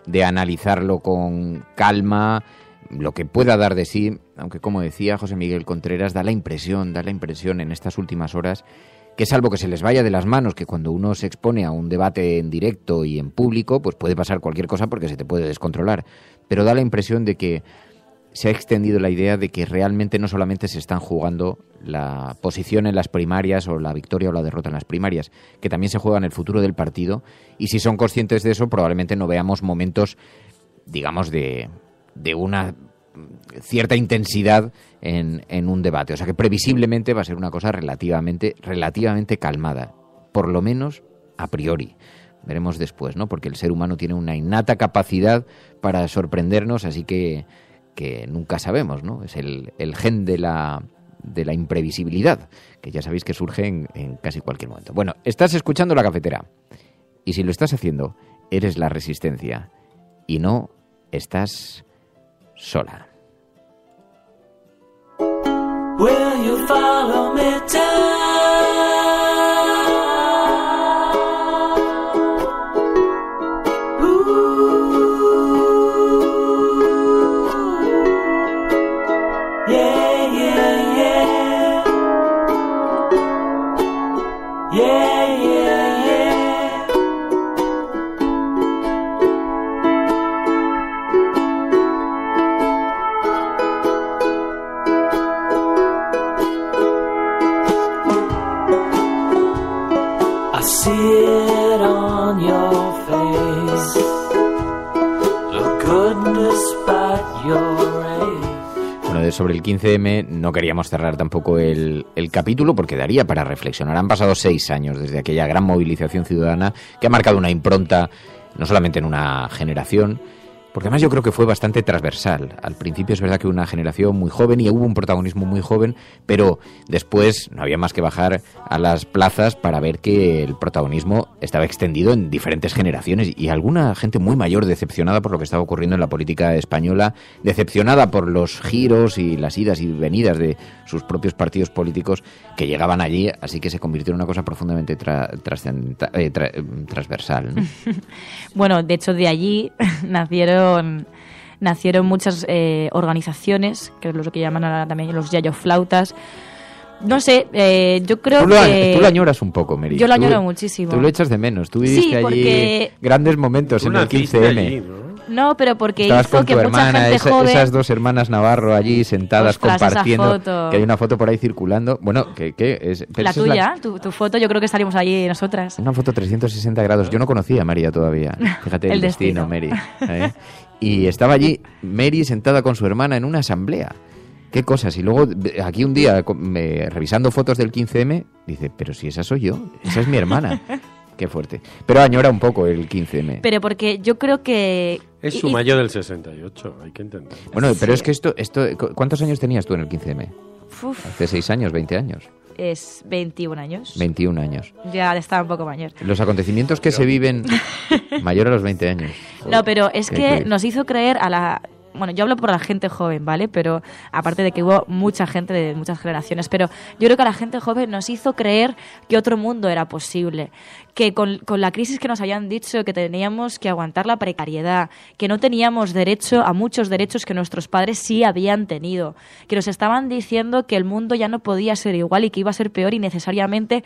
de analizarlo con calma, lo que pueda dar de sí, aunque como decía José Miguel Contreras, da la impresión en estas últimas horas que salvo que se les vaya de las manos, que cuando uno se expone a un debate en directo y en público, pues puede pasar cualquier cosa porque se te puede descontrolar, pero da la impresión de que se ha extendido la idea de que realmente no solamente se están jugando la posición en las primarias o la victoria o la derrota en las primarias, que también se juega en el futuro del partido, y si son conscientes de eso probablemente no veamos momentos, digamos, de una cierta intensidad en un debate. O sea que previsiblemente va a ser una cosa relativamente calmada, por lo menos a priori. Veremos después, ¿no? Porque el ser humano tiene una innata capacidad para sorprendernos, así que nunca sabemos, ¿no? Es el gen de la imprevisibilidad, que ya sabéis que surge en casi cualquier momento. Bueno, estás escuchando La Cafetera, y si lo estás haciendo, eres la Resistencia, y no estás sola. Will you follow me Sobre el 15M no queríamos cerrar tampoco el capítulo porque daría para reflexionar. Han pasado 6 años desde aquella gran movilización ciudadana que ha marcado una impronta no solamente en una generación, porque además yo creo que fue bastante transversal. Al principio es verdad que una generación muy joven y hubo un protagonismo muy joven, pero después no había más que bajar a las plazas para ver que el protagonismo estaba extendido en diferentes generaciones y alguna gente muy mayor decepcionada por lo que estaba ocurriendo en la política española, decepcionada por los giros y las idas y venidas de sus propios partidos políticos que llegaban allí, así que se convirtió en una cosa profundamente transversal, ¿no? Bueno, de hecho de allí nacieron muchas organizaciones, que es lo que llaman ahora también los yayoflautas. No sé, yo creo que... Tú lo añoras un poco, Mary. Yo lo añoro muchísimo. Tú lo echas de menos. Tú viviste allí grandes momentos en el 15M. Allí, ¿no? Pero porque estabas hizo con que tu mucha hermana, gente joven... esas dos hermanas Navarro allí sentadas, ostras, compartiendo. esa foto. Que hay una foto por ahí circulando. Bueno, ¿qué es? La tuya, tu foto, yo creo que salimos allí nosotras. Una foto 360 grados. Yo no conocía a María todavía. Fíjate el destino, Mary. Y estaba allí Mary sentada con su hermana en una asamblea. Qué cosas. Y luego aquí un día, revisando fotos del 15M, dice, pero si esa soy yo, esa es mi hermana. Qué fuerte. Pero añora un poco el 15M. Pero porque yo creo que... Es su mayo del 68, hay que entender. Bueno, pero es que esto ¿cuántos años tenías tú en el 15M? Uf. Hace 6 años, 20 años. Es 21 años. 21 años. Ya estaba un poco mayor. Los acontecimientos que se viven mayor a los 20 años. No, pero es que nos hizo creer a la... Bueno, yo hablo por la gente joven, ¿vale? Pero aparte de que hubo mucha gente de muchas generaciones, pero yo creo que a la gente joven nos hizo creer que otro mundo era posible, que con la crisis que nos habían dicho que teníamos que aguantar la precariedad, que no teníamos derecho a muchos derechos que nuestros padres sí habían tenido, que nos estaban diciendo que el mundo ya no podía ser igual y que iba a ser peor y necesariamente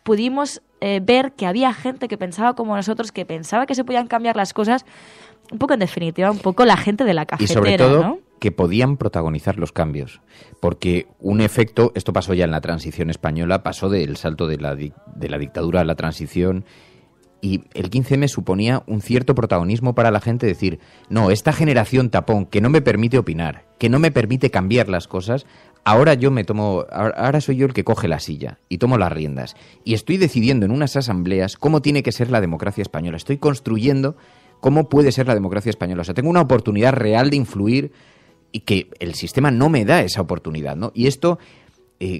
pudimos ver que había gente que pensaba como nosotros, que pensaba que se podían cambiar las cosas. Un poco en definitiva, un poco la gente de la cafetera, y sobre todo, ¿no? Que podían protagonizar los cambios. Porque un efecto, esto pasó ya en la transición española, pasó del salto de la dictadura a la transición, y el 15M suponía un cierto protagonismo para la gente, decir, no, esta generación tapón que no me permite opinar, que no me permite cambiar las cosas, ahora soy yo el que coge la silla y tomo las riendas. Y estoy decidiendo en unas asambleas cómo tiene que ser la democracia española. Estoy construyendo cómo puede ser la democracia española. O sea, tengo una oportunidad real de influir y que el sistema no me da esa oportunidad, ¿no? Y esto,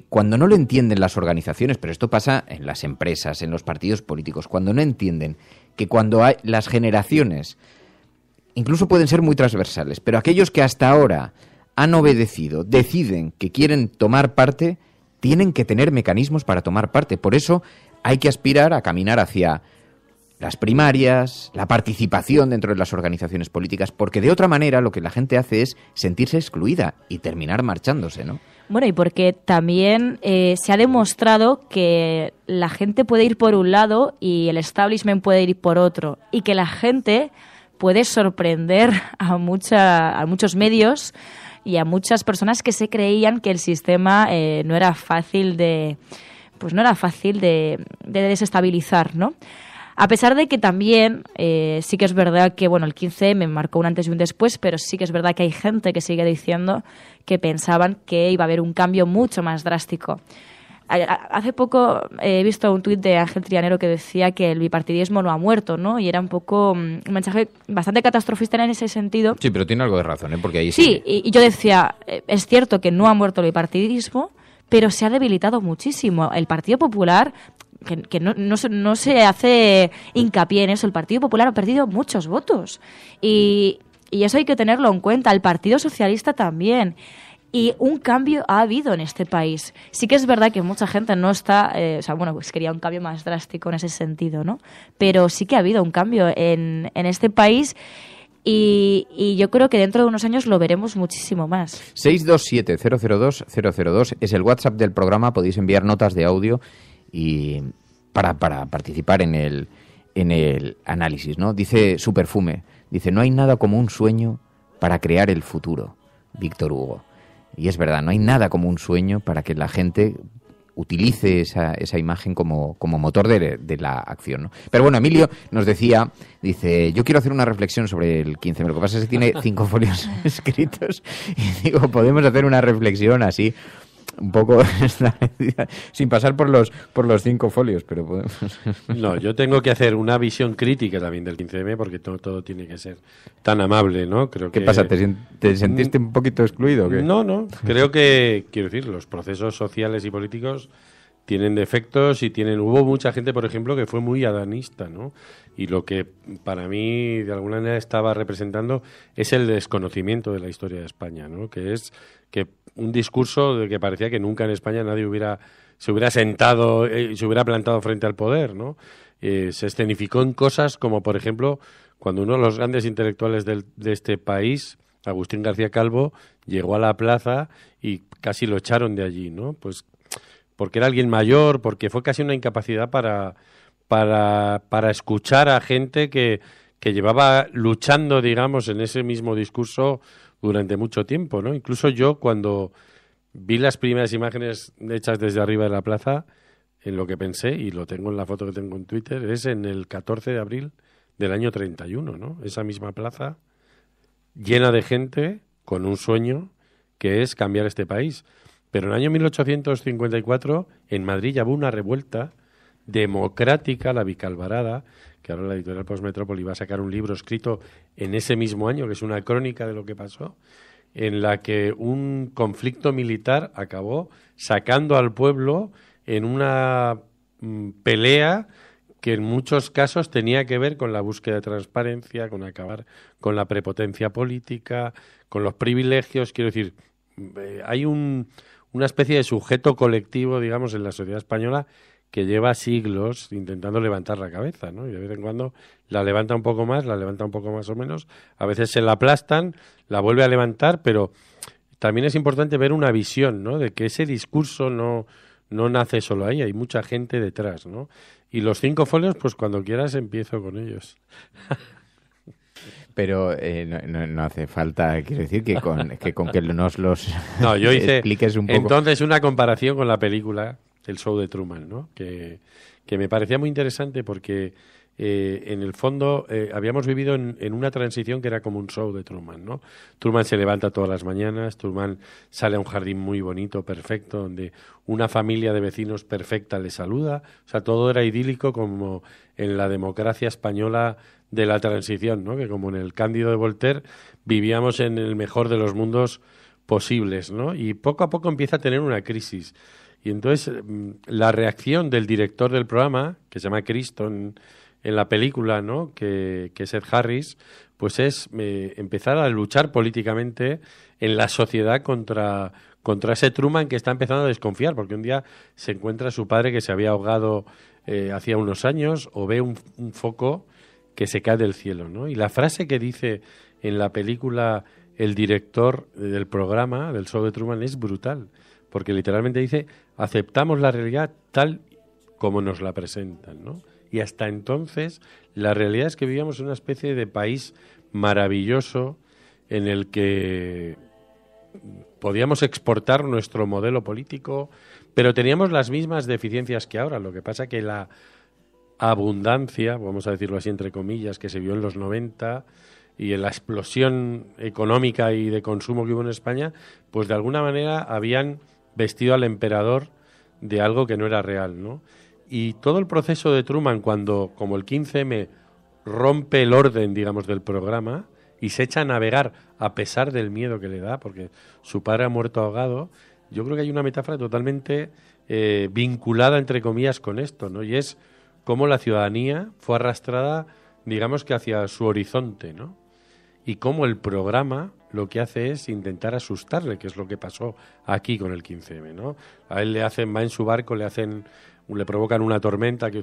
cuando no lo entienden las organizaciones, pero esto pasa en las empresas, en los partidos políticos, cuando no entienden que cuando hay las generaciones, incluso pueden ser muy transversales, pero aquellos que hasta ahora han obedecido, deciden que quieren tomar parte, tienen que tener mecanismos para tomar parte. Por eso hay que aspirar a caminar hacia las primarias, la participación dentro de las organizaciones políticas, porque de otra manera lo que la gente hace es sentirse excluida y terminar marchándose, ¿no? Bueno, y porque también se ha demostrado que la gente puede ir por un lado y el establishment puede ir por otro, y que la gente puede sorprender a muchos medios y a muchas personas que se creían que el sistema no era fácil de desestabilizar, ¿no? A pesar de que también sí que es verdad que, bueno, el 15M marcó un antes y un después, pero sí que es verdad que hay gente que sigue diciendo que pensaban que iba a haber un cambio mucho más drástico. Hace poco he visto un tuit de Ángel Trianero que decía que el bipartidismo no ha muerto, ¿no? Y era un poco un mensaje bastante catastrofista en ese sentido. Sí, pero tiene algo de razón, ¿eh? Porque ahí sí, y yo decía, es cierto que no ha muerto el bipartidismo, pero se ha debilitado muchísimo. El Partido Popular, que no se hace hincapié en eso, el Partido Popular ha perdido muchos votos. Y eso hay que tenerlo en cuenta. El Partido Socialista también. Y un cambio ha habido en este país. Sí que es verdad que mucha gente no está... pues quería un cambio más drástico en ese sentido, ¿no? Pero sí que ha habido un cambio en este país y yo creo que dentro de unos años lo veremos muchísimo más. 627-002-002 es el WhatsApp del programa. Podéis enviar notas de audio y para participar en el análisis, ¿no? Dice Superfume, dice, no hay nada como un sueño para crear el futuro. Víctor Hugo. Y es verdad, no hay nada como un sueño para que la gente utilice esa imagen como motor de la acción, ¿no? Pero bueno, Emilio nos decía, dice, yo quiero hacer una reflexión sobre el 15M. Lo que pasa es que tiene 5 folios escritos y digo, podemos hacer una reflexión así, un poco sin pasar por los 5 folios, pero podemos. No, yo tengo que hacer una visión crítica también del 15M porque todo tiene que ser tan amable, ¿no? Creo ¿Qué pasa? ¿Te sentiste un poquito excluido o qué? No. Creo que, quiero decir, los procesos sociales y políticos tienen defectos y hubo mucha gente, por ejemplo, que fue muy adanista, ¿no? Y lo que para mí de alguna manera estaba representando es el desconocimiento de la historia de España, ¿no? Que es que un discurso de que parecía que nunca en España nadie se hubiera sentado y se hubiera plantado frente al poder, ¿no? Se escenificó en cosas como, por ejemplo, cuando uno de los grandes intelectuales de este país, Agustín García Calvo, llegó a la plaza y casi lo echaron de allí, ¿no? Pues porque era alguien mayor, porque fue casi una incapacidad para escuchar a gente que llevaba luchando, digamos, en ese mismo discurso durante mucho tiempo, ¿no? Incluso yo, cuando vi las primeras imágenes hechas desde arriba de la plaza, en lo que pensé, y lo tengo en la foto que tengo en Twitter, es en el 14 de abril del año 31, ¿no? Esa misma plaza llena de gente con un sueño que es cambiar este país. Pero en el año 1854, en Madrid ya hubo una revuelta democrática, la Vicalvarada, que ahora la editorial Postmetrópoli va a sacar un libro escrito en ese mismo año, que es una crónica de lo que pasó, en la que un conflicto militar acabó sacando al pueblo en una pelea que en muchos casos tenía que ver con la búsqueda de transparencia, con acabar con la prepotencia política, con los privilegios. Quiero decir, hay una especie de sujeto colectivo, digamos, en la sociedad española que lleva siglos intentando levantar la cabeza, ¿no? Y de vez en cuando la levanta un poco más o menos. A veces se la aplastan, la vuelve a levantar, pero también es importante ver una visión, ¿no? De que ese discurso no nace solo ahí, hay mucha gente detrás, ¿no? Y los 5 folios, pues cuando quieras empiezo con ellos. Pero no hace falta, quiero decir, que con que nos los no, yo hice, expliques un poco. Entonces, una comparación con la película El show de Truman, ¿no? Que me parecía muy interesante porque en el fondo habíamos vivido en una transición que era como un show de Truman, ¿no? Truman se levanta todas las mañanas, Truman sale a un jardín muy bonito, perfecto, donde una familia de vecinos perfecta le saluda, o sea, todo era idílico como en la democracia española de la transición, ¿no? Que como en el Cándido de Voltaire vivíamos en el mejor de los mundos posibles, ¿no? Y poco a poco empieza a tener una crisis. Y entonces la reacción del director del programa, que se llama Cristo en la película, ¿no? que es Ed Harris, pues es empezar a luchar políticamente en la sociedad contra ese Truman que está empezando a desconfiar, porque un día se encuentra a su padre que se había ahogado hacía unos años, o ve un foco que se cae del cielo, ¿no? Y la frase que dice en la película el director del programa, del show de Truman, es brutal, porque literalmente dice: aceptamos la realidad tal como nos la presentan, ¿no? Y hasta entonces la realidad es que vivíamos en una especie de país maravilloso en el que podíamos exportar nuestro modelo político, pero teníamos las mismas deficiencias que ahora. Lo que pasa que la abundancia, vamos a decirlo así entre comillas, que se vio en los 90 y en la explosión económica y de consumo que hubo en España, pues de alguna manera habían vestido al emperador de algo que no era real, ¿no? Y todo el proceso de Truman, cuando, como el 15M, rompe el orden, digamos, del programa y se echa a navegar a pesar del miedo que le da, porque su padre ha muerto ahogado, yo creo que hay una metáfora totalmente vinculada, entre comillas, con esto, ¿no? Y es cómo la ciudadanía fue arrastrada, digamos que hacia su horizonte, ¿no? Y cómo el programa lo que hace es intentar asustarle, que es lo que pasó aquí con el 15M, ¿no? A él va en su barco, le provocan una tormenta, que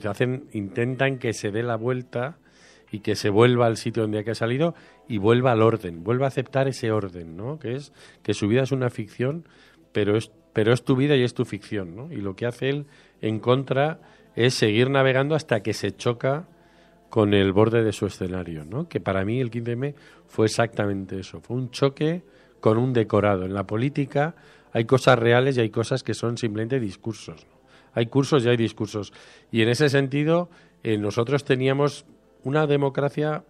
intentan que se dé la vuelta y que se vuelva al sitio donde ha salido y vuelva al orden, vuelva a aceptar ese orden, ¿no? Que es que su vida es una ficción, pero es tu vida y es tu ficción, ¿no? Y lo que hace él en contra es seguir navegando hasta que se choca con el borde de su escenario, ¿no? Que para mí el 15M fue exactamente eso, fue un choque con un decorado. En la política hay cosas reales y hay cosas que son simplemente discursos, ¿no? Hay cursos y hay discursos. Y en ese sentido, nosotros teníamos una democracia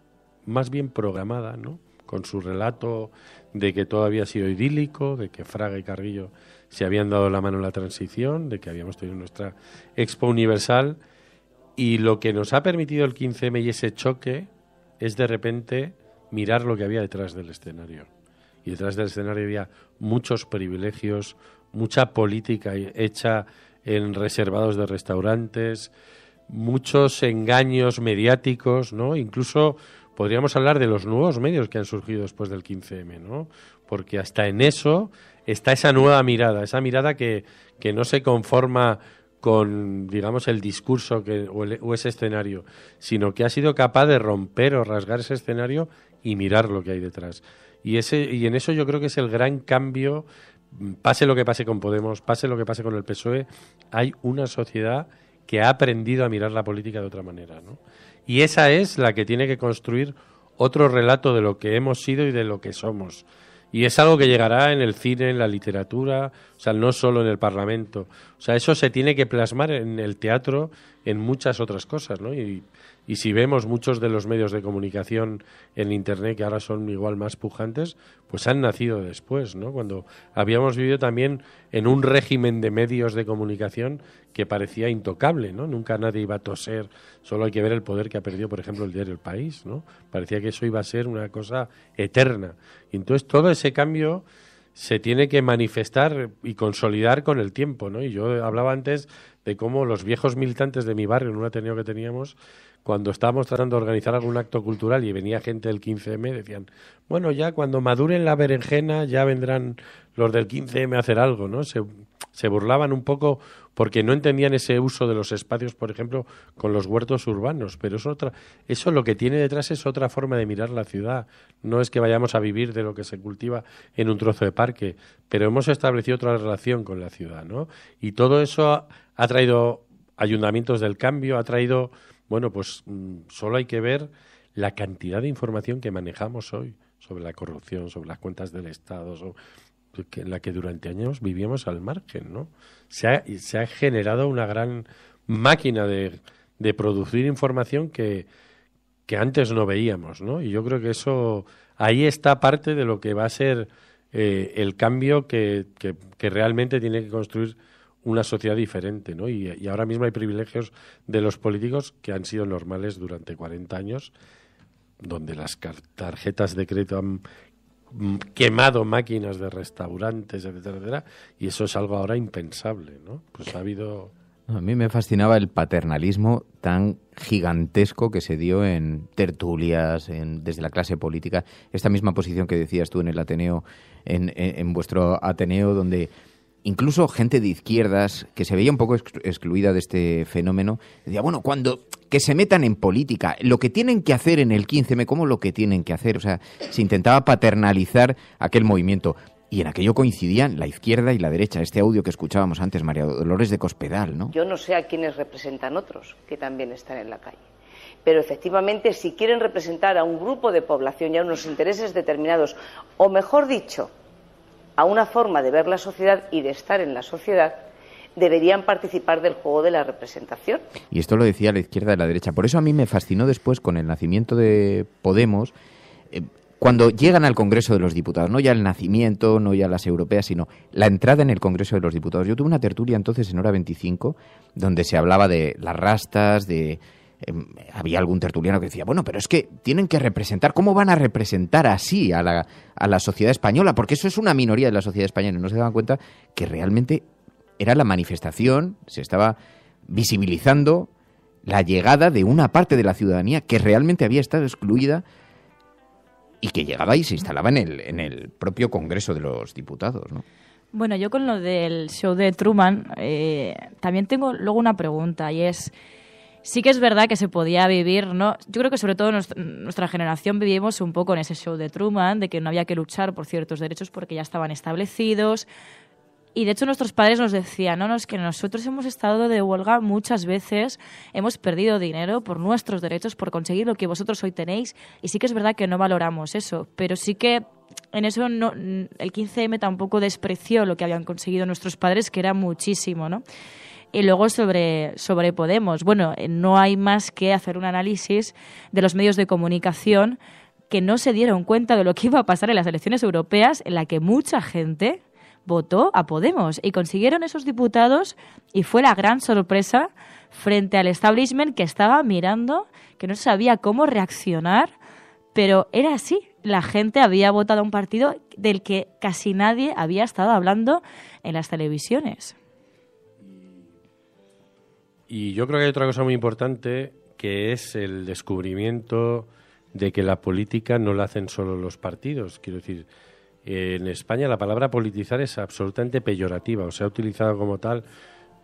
más bien programada, ¿no? Con su relato de que todo había sido idílico, de que Fraga y Carrillo se habían dado la mano en la transición, de que habíamos tenido nuestra Expo Universal. Y lo que nos ha permitido el 15M y ese choque es de repente mirar lo que había detrás del escenario. Y detrás del escenario había muchos privilegios, mucha política hecha en reservados de restaurantes, muchos engaños mediáticos, ¿no? Incluso podríamos hablar de los nuevos medios que han surgido después del 15M, ¿no? Porque hasta en eso está esa nueva mirada, esa mirada que no se conforma con, digamos, el discurso o ese escenario, sino que ha sido capaz de romper o rasgar ese escenario y mirar lo que hay detrás. Y en eso yo creo que es el gran cambio. Pase lo que pase con Podemos, pase lo que pase con el PSOE, hay una sociedad que ha aprendido a mirar la política de otra manera, ¿no? Y esa es la que tiene que construir otro relato de lo que hemos sido y de lo que somos. Y es algo que llegará en el cine, en la literatura, o sea, no solo en el Parlamento. O sea, eso se tiene que plasmar en el teatro, en muchas otras cosas, ¿no? Y si vemos muchos de los medios de comunicación en Internet, que ahora son igual más pujantes, pues han nacido después, ¿no? Cuando habíamos vivido también en un régimen de medios de comunicación que parecía intocable, ¿no? Nunca nadie iba a toser, solo hay que ver el poder que ha perdido, por ejemplo, el diario El País, ¿no? Parecía que eso iba a ser una cosa eterna. Y entonces todo ese cambio se tiene que manifestar y consolidar con el tiempo, ¿no? Y yo hablaba antes de cómo los viejos militantes de mi barrio, en un ateneo que teníamos, cuando estábamos tratando de organizar algún acto cultural y venía gente del 15M, decían, bueno, ya cuando maduren la berenjena ya vendrán los del 15M a hacer algo, ¿no? Se burlaban un poco porque no entendían ese uso de los espacios, por ejemplo, con los huertos urbanos, pero eso lo que tiene detrás es otra forma de mirar la ciudad. No es que vayamos a vivir de lo que se cultiva en un trozo de parque, pero hemos establecido otra relación con la ciudad, ¿no? Y todo eso ha traído ayuntamientos del cambio, ha traído, bueno, pues solo hay que ver la cantidad de información que manejamos hoy sobre la corrupción, sobre las cuentas del Estado, en la que durante años vivíamos al margen, ¿no? Se ha generado una gran máquina de de producir información que antes no veíamos, ¿no? Y yo creo que eso, ahí está parte de lo que va a ser el cambio que realmente tiene que construir una sociedad diferente, ¿no? Y ahora mismo hay privilegios de los políticos que han sido normales durante 40 años, donde las tarjetas de crédito han quemado máquinas de restaurantes, etcétera, etcétera, y eso es algo ahora impensable, ¿no? Pues ha habido... A mí me fascinaba el paternalismo tan gigantesco que se dio en tertulias, desde la clase política. Esta misma posición que decías tú en el Ateneo, en vuestro Ateneo, donde incluso gente de izquierdas, que se veía un poco excluida de este fenómeno, decía, bueno, que se metan en política, lo que tienen que hacer en el 15M, ¿cómo lo que tienen que hacer? O sea, se intentaba paternalizar aquel movimiento. Y en aquello coincidían la izquierda y la derecha. Este audio que escuchábamos antes, María Dolores de Cospedal, ¿no? Yo no sé a quiénes representan otros, que también están en la calle. Pero efectivamente, si quieren representar a un grupo de población y a unos intereses determinados, o mejor dicho, a una forma de ver la sociedad y de estar en la sociedad, deberían participar del juego de la representación. Y esto lo decía la izquierda y la derecha. Por eso a mí me fascinó después, con el nacimiento de Podemos, cuando llegan al Congreso de los Diputados, no ya el nacimiento, no ya las europeas, sino la entrada en el Congreso de los Diputados. Yo tuve una tertulia entonces en Hora 25, donde se hablaba de las rastas, había algún tertuliano que decía, bueno, pero es que tienen que representar, ¿cómo van a representar así a la sociedad española? Porque eso es una minoría de la sociedad española, y no se daban cuenta que realmente era la manifestación, se estaba visibilizando la llegada de una parte de la ciudadanía que realmente había estado excluida y que llegaba y se instalaba en el propio Congreso de los Diputados, ¿no? Bueno, yo con lo del show de Truman también tengo luego una pregunta, y es, sí que es verdad que se podía vivir, ¿no? Yo creo que sobre todo nuestra generación vivimos un poco en ese show de Truman, de que no había que luchar por ciertos derechos porque ya estaban establecidos. Y de hecho nuestros padres nos decían, no, es que nosotros hemos estado de huelga muchas veces, hemos perdido dinero por nuestros derechos, por conseguir lo que vosotros hoy tenéis, y sí que es verdad que no valoramos eso, pero sí que en eso el 15M tampoco despreció lo que habían conseguido nuestros padres, que era muchísimo, ¿no? Y luego sobre Podemos, bueno, no hay más que hacer un análisis de los medios de comunicación que no se dieron cuenta de lo que iba a pasar en las elecciones europeas, en la que mucha gente votó a Podemos y consiguieron esos diputados, y fue la gran sorpresa frente al establishment que estaba mirando, que no sabía cómo reaccionar, pero era así. La gente había votado a un partido del que casi nadie había estado hablando en las televisiones. Y yo creo que hay otra cosa muy importante, que es el descubrimiento de que la política no la hacen solo los partidos. Quiero decir, en España la palabra politizar es absolutamente peyorativa, o se ha utilizado como tal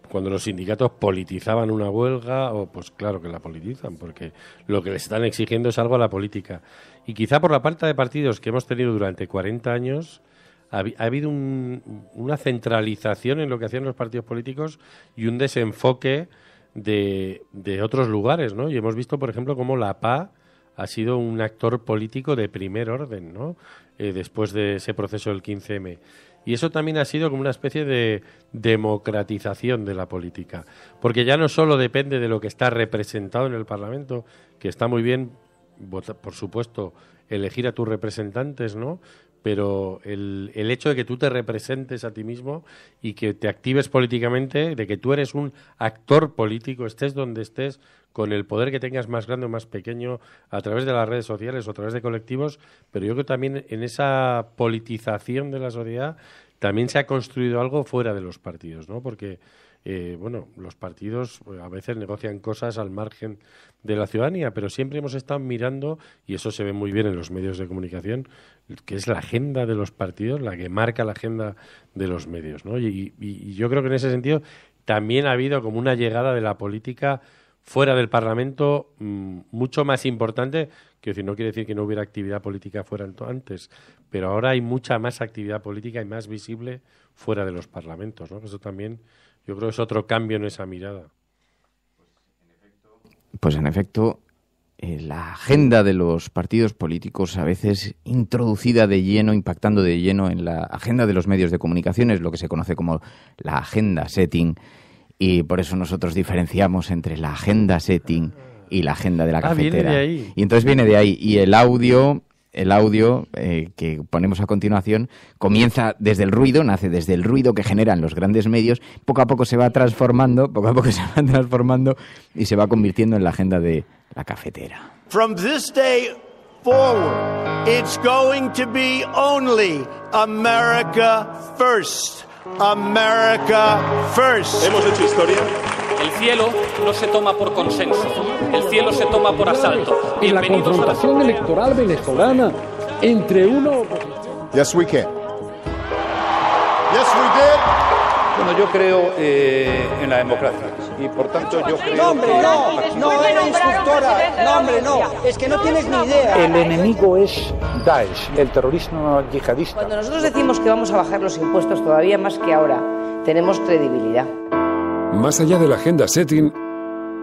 cuando los sindicatos politizaban una huelga, o pues claro que la politizan, porque lo que les están exigiendo es algo a la política. Y quizá por la falta de partidos que hemos tenido durante 40 años, ha habido una centralización en lo que hacían los partidos políticos y un desenfoque de otros lugares, ¿no? Y hemos visto, por ejemplo, cómo la PA ha sido un actor político de primer orden, ¿no? Después de ese proceso del 15M. Y eso también ha sido como una especie de democratización de la política. Porque ya no solo depende de lo que está representado en el Parlamento, que está muy bien, por supuesto, elegir a tus representantes, ¿no? Pero el hecho de que tú te representes a ti mismo y que te actives políticamente, de que tú eres un actor político, estés donde estés, con el poder que tengas más grande o más pequeño, a través de las redes sociales o a través de colectivos, pero yo creo que también en esa politización de la sociedad también se ha construido algo fuera de los partidos, ¿no? Porque los partidos a veces negocian cosas al margen de la ciudadanía, pero siempre hemos estado mirando, y eso se ve muy bien en los medios de comunicación, que es la agenda de los partidos la que marca la agenda de los medios, ¿no? Y yo creo que en ese sentido también ha habido como una llegada de la política fuera del Parlamento mucho más importante, que no quiere decir que no hubiera actividad política fuera antes, pero ahora hay mucha más actividad política y más visible fuera de los parlamentos, ¿no? Eso también yo creo que es otro cambio en esa mirada. Pues en efecto, la agenda de los partidos políticos a veces introducida de lleno, impactando de lleno en la agenda de los medios de comunicación, es lo que se conoce como la agenda setting. Y por eso nosotros diferenciamos entre la agenda setting y la agenda de la cafetera. Viene de ahí. Y entonces viene de ahí. Y el audio que ponemos a continuación comienza desde el ruido, nace desde el ruido que generan los grandes medios, poco a poco se va transformando y se va convirtiendo en la agenda de la cafetera. From this day forward, it's going to be only America first. America first. Hemos hecho historia. El cielo no se toma por consenso, el cielo se toma por asalto. En la confrontación electoral venezolana entre uno... Yes, we can. Yes, we did. Bueno, yo creo en la democracia y por tanto yo creo... No, hombre, no era instructora. No, hombre, no, es que no tienes ni idea. El enemigo es Daesh, el terrorismo yihadista. Cuando nosotros decimos que vamos a bajar los impuestos todavía más que ahora, tenemos credibilidad. Más allá de la agenda setting,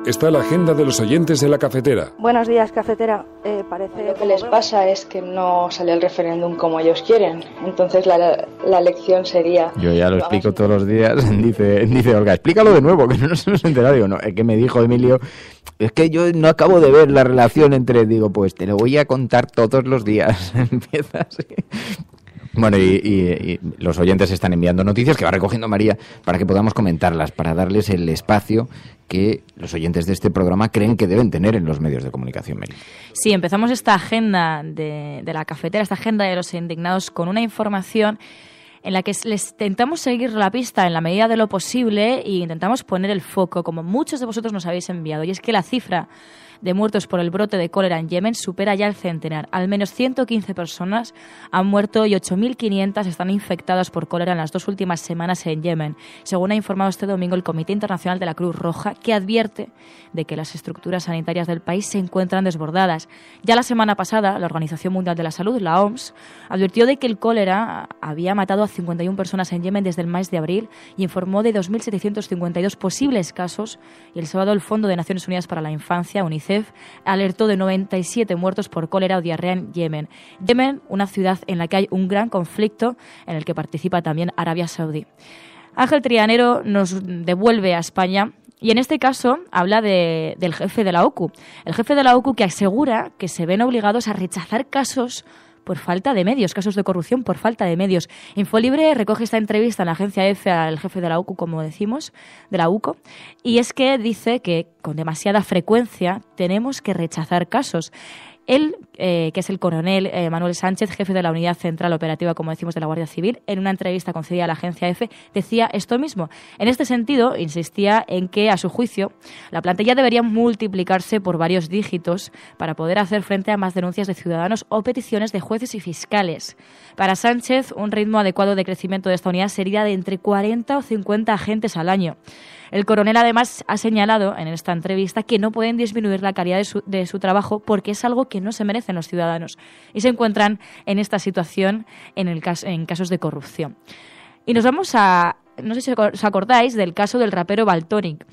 está la agenda de los oyentes de la cafetera. Buenos días, cafetera. Parece lo que les pasa es que no sale el referéndum como ellos quieren. Entonces la elección sería... Yo ya lo explico todos los días. Dice Olga, explícalo de nuevo, que no nos hemos enterado. Digo, no, es que me dijo Emilio, es que yo no acabo de ver la relación entre... Digo, pues te lo voy a contar todos los días. Empieza así. Bueno, y los oyentes están enviando noticias que va recogiendo María para que podamos comentarlas, para darles el espacio que los oyentes de este programa creen que deben tener en los medios de comunicación, Meli. Sí, empezamos esta agenda de la cafetera, esta agenda de los indignados, con una información en la que les intentamos seguir la pista en la medida de lo posible e intentamos poner el foco, como muchos de vosotros nos habéis enviado, y es que la cifra de muertos por el brote de cólera en Yemen supera ya el centenar. Al menos 115 personas han muerto y 8.500 están infectadas por cólera en las 2 últimas semanas en Yemen, según ha informado este domingo el Comité Internacional de la Cruz Roja, que advierte de que las estructuras sanitarias del país se encuentran desbordadas. Ya la semana pasada, la Organización Mundial de la Salud, la OMS, advirtió de que el cólera había matado a 51 personas en Yemen desde el mes de abril y informó de 2.752 posibles casos, y el sábado el Fondo de Naciones Unidas para la Infancia, UNICEF, alertó de 97 muertos por cólera o diarrea en Yemen. Yemen, una ciudad en la que hay un gran conflicto en el que participa también Arabia Saudí. Ángel Trianero nos devuelve a España y en este caso habla del jefe de la OCU. El jefe de la OCU, que asegura que se ven obligados a rechazar casos por falta de medios, casos de corrupción por falta de medios. Infolibre recoge esta entrevista en la agencia EFE al jefe de la UCO, como decimos, de la UCO, y es que dice que con demasiada frecuencia tenemos que rechazar casos. Él, que es el coronel Manuel Sánchez, jefe de la Unidad Central Operativa, como decimos, de la Guardia Civil, en una entrevista concedida a la agencia EFE, decía esto mismo. En este sentido, insistía en que, a su juicio, la plantilla debería multiplicarse por varios dígitos para poder hacer frente a más denuncias de ciudadanos o peticiones de jueces y fiscales. Para Sánchez, un ritmo adecuado de crecimiento de esta unidad sería de entre 40 o 50 agentes al año. El coronel, además, ha señalado en esta entrevista que no pueden disminuir la calidad de su trabajo porque es algo que no se merecen los ciudadanos y se encuentran en esta situación en casos de corrupción. Y nos vamos a... No sé si os acordáis del caso del rapero Valtonyc.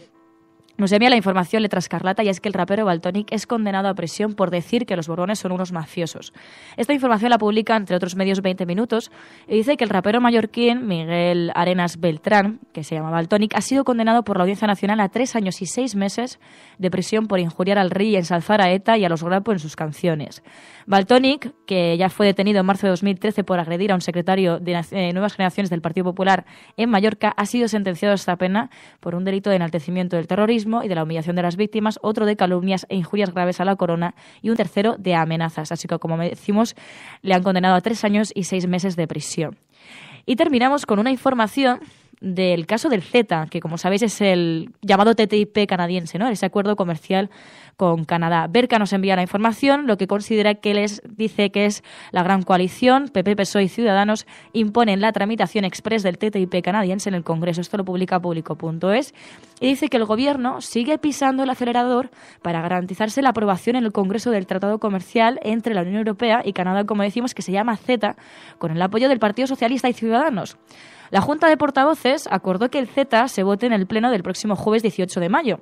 Nos envía la información Letra Escarlata, y es que el rapero Valtonyc es condenado a prisión por decir que los Borbones son unos mafiosos. Esta información la publica, entre otros medios, 20 Minutos, y dice que el rapero mallorquín Miguel Arenas Beltrán, que se llama Valtonyc, ha sido condenado por la Audiencia Nacional a 3 años y 6 meses de prisión por injuriar al rey y ensalzar a ETA y a los Grapo en sus canciones. Valtonyc, que ya fue detenido en marzo de 2013 por agredir a un secretario de Nuevas Generaciones del Partido Popular en Mallorca, ha sido sentenciado a esta pena por un delito de enaltecimiento del terrorismo y de la humillación de las víctimas, otro de calumnias e injurias graves a la corona y un tercero de amenazas. Así que, como decimos, le han condenado a 3 años y 6 meses de prisión. Y terminamos con una información del caso del CETA, que, como sabéis, es el llamado TTIP canadiense, ¿no? Ese acuerdo comercial con Canadá. Berca nos envía la información, lo que considera que les dice que es la gran coalición, PP, PSOE y Ciudadanos, imponen la tramitación express del TTIP canadiense en el Congreso. Esto lo publica Público.es y dice que el Gobierno sigue pisando el acelerador para garantizarse la aprobación en el Congreso del Tratado Comercial entre la Unión Europea y Canadá, como decimos, que se llama CETA, con el apoyo del Partido Socialista y Ciudadanos. La Junta de Portavoces acordó que el CETA se vote en el Pleno del próximo jueves 18 de mayo.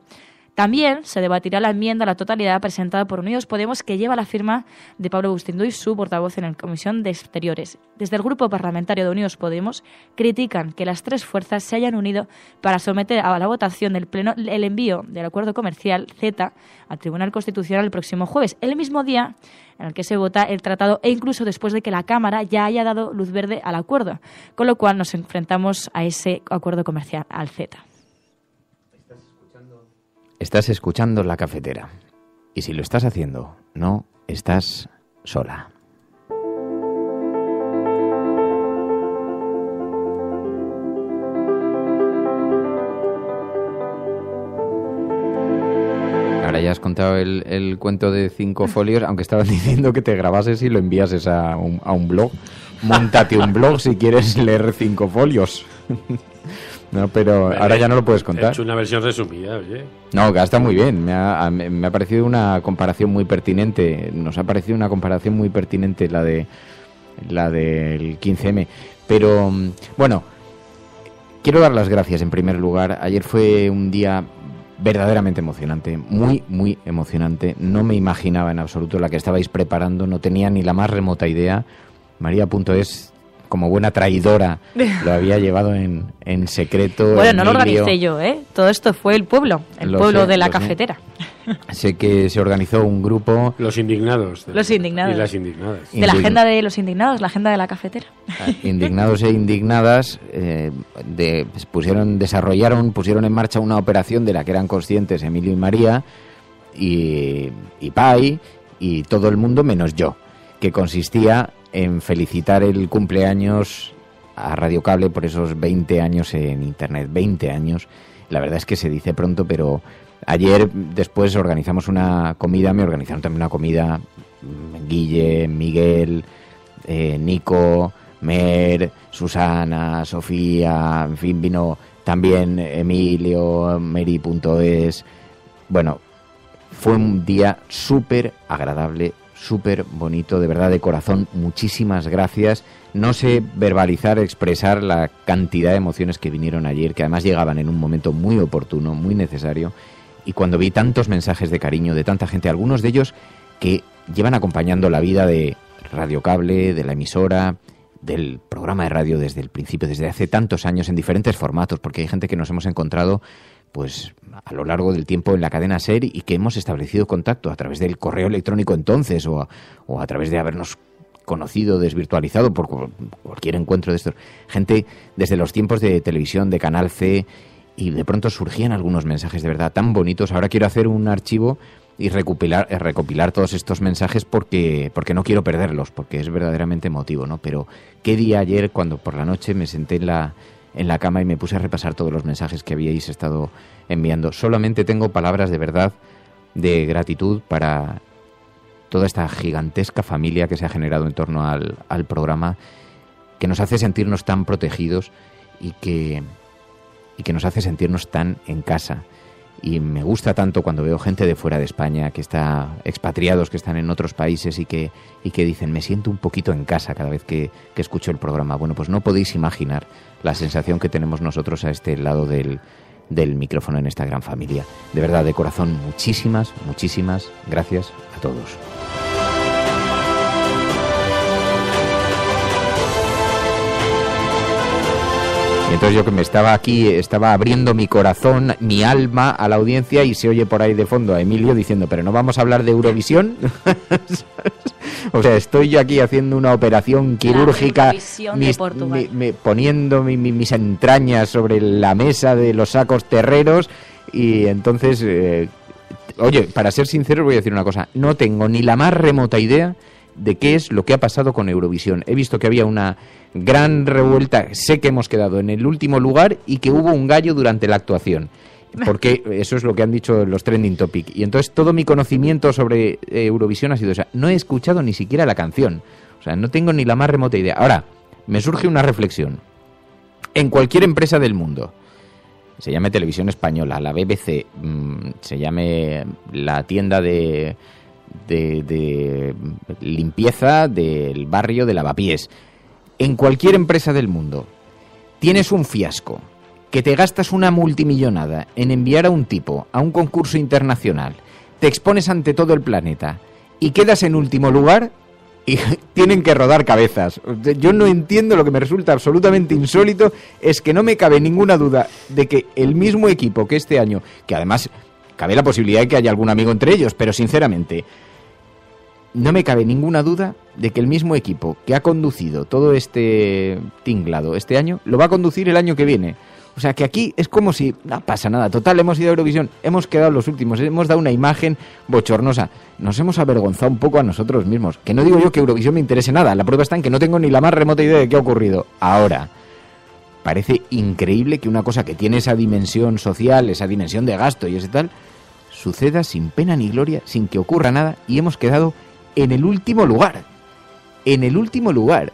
También se debatirá la enmienda a la totalidad presentada por Unidos Podemos, que lleva la firma de Pablo Bustinduy, su portavoz en la Comisión de Exteriores. Desde el grupo parlamentario de Unidos Podemos critican que las tres fuerzas se hayan unido para someter a la votación del Pleno el envío del acuerdo comercial CETA al Tribunal Constitucional el próximo jueves, el mismo día en el que se vota el tratado e incluso después de que la Cámara ya haya dado luz verde al acuerdo, con lo cual nos enfrentamos a ese acuerdo comercial, al CETA. Estás escuchando La Cafetera. Y si lo estás haciendo, no estás sola. Ahora ya has contado el cuento de 5 folios, aunque estaban diciendo que te grabases y lo enviases a un blog. Móntate un blog si quieres leer 5 folios. No, pero ahora ya no lo puedes contar. He hecho una versión resumida, oye. No, que está muy bien. Me ha parecido una comparación muy pertinente. Nos ha parecido una comparación muy pertinente la del 15M. Pero, bueno, quiero dar las gracias en primer lugar. Ayer fue un día verdaderamente emocionante, muy, muy emocionante. No me imaginaba en absoluto la que estabais preparando, no tenía ni la más remota idea. María.es, como buena traidora, lo había llevado en secreto. Bueno, no lo organicé yo, ¿eh? Todo esto fue el pueblo de La Cafetera. Sé que se organizó un grupo... Los indignados. Los indignados. Y las indignadas. De la agenda de los indignados, la agenda de La Cafetera. Indignados e indignadas pusieron en marcha una operación de la que eran conscientes Emilio y María y Pai y todo el mundo menos yo, que consistía en felicitar el cumpleaños a Radio Cable por esos 20 años en Internet. 20 años. La verdad es que se dice pronto, pero ayer después organizamos una comida, me organizaron también una comida Guille, Miguel, Nico, Mer, Susana, Sofía, en fin, vino también Emilio, Meri.es. Bueno, fue un día súper agradable, súper bonito, de verdad, de corazón. Muchísimas gracias. No sé verbalizar, expresar la cantidad de emociones que vinieron ayer, que además llegaban en un momento muy oportuno, muy necesario. Y cuando vi tantos mensajes de cariño de tanta gente, algunos de ellos que llevan acompañando la vida de Radio Cable, de la emisora, del programa de radio desde el principio, desde hace tantos años, en diferentes formatos, porque hay gente que nos hemos encontrado pues a lo largo del tiempo en la cadena SER y que hemos establecido contacto a través del correo electrónico entonces o a través de habernos conocido, desvirtualizado por cualquier encuentro de estos. Gente desde los tiempos de televisión, de Canal C, y de pronto surgían algunos mensajes de verdad tan bonitos. Ahora quiero hacer un archivo y recopilar todos estos mensajes porque no quiero perderlos, porque es verdaderamente emotivo, ¿no? Pero qué día ayer cuando por la noche me senté en la cama y me puse a repasar todos los mensajes que habíais estado enviando. Solamente tengo palabras de verdad, de gratitud para toda esta gigantesca familia que se ha generado en torno al programa, que nos hace sentirnos tan protegidos y que nos hace sentirnos tan en casa. Y me gusta tanto cuando veo gente de fuera de España, que está expatriados, que están en otros países y que dicen, me siento un poquito en casa cada vez que escucho el programa. Bueno, pues no podéis imaginar la sensación que tenemos nosotros a este lado del micrófono en esta gran familia. De verdad, de corazón, muchísimas, muchísimas gracias a todos. Y entonces yo que me estaba abriendo mi corazón, mi alma a la audiencia y se oye por ahí de fondo a Emilio diciendo, pero no vamos a hablar de Eurovisión. O sea, estoy yo aquí haciendo una operación quirúrgica, poniendo mis entrañas sobre la mesa de los sacos terreros y entonces, oye, para ser sincero voy a decir una cosa, no tengo ni la más remota idea de qué es lo que ha pasado con Eurovisión. He visto que había una gran revuelta, sé que hemos quedado en el último lugar y que hubo un gallo durante la actuación, porque eso es lo que han dicho los trending topic, y entonces todo mi conocimiento sobre Eurovisión ha sido esa. No he escuchado ni siquiera la canción, o sea, no tengo ni la más remota idea. Ahora, me surge una reflexión. En cualquier empresa del mundo, se llame Televisión Española, la BBC, se llame la tienda de limpieza del barrio de Lavapiés, en cualquier empresa del mundo tienes un fiasco que te gastas una multimillonada en enviar a un tipo a un concurso internacional, te expones ante todo el planeta y quedas en último lugar y tienen que rodar cabezas. Yo no entiendo, lo que me resulta absolutamente insólito es que no me cabe ninguna duda de que el mismo equipo que este año, que además cabe la posibilidad de que haya algún amigo entre ellos, pero sinceramente no me cabe ninguna duda de que el mismo equipo que ha conducido todo este tinglado este año lo va a conducir el año que viene. O sea, que aquí es como si no pasa nada. Total, hemos ido a Eurovisión, hemos quedado los últimos, hemos dado una imagen bochornosa. Nos hemos avergonzado un poco a nosotros mismos. Que no digo yo que Eurovisión me interese nada. La prueba está en que no tengo ni la más remota idea de qué ha ocurrido. Ahora, parece increíble que una cosa que tiene esa dimensión social, esa dimensión de gasto y ese tal, suceda sin pena ni gloria, sin que ocurra nada, y hemos quedado en el último lugar. En el último lugar.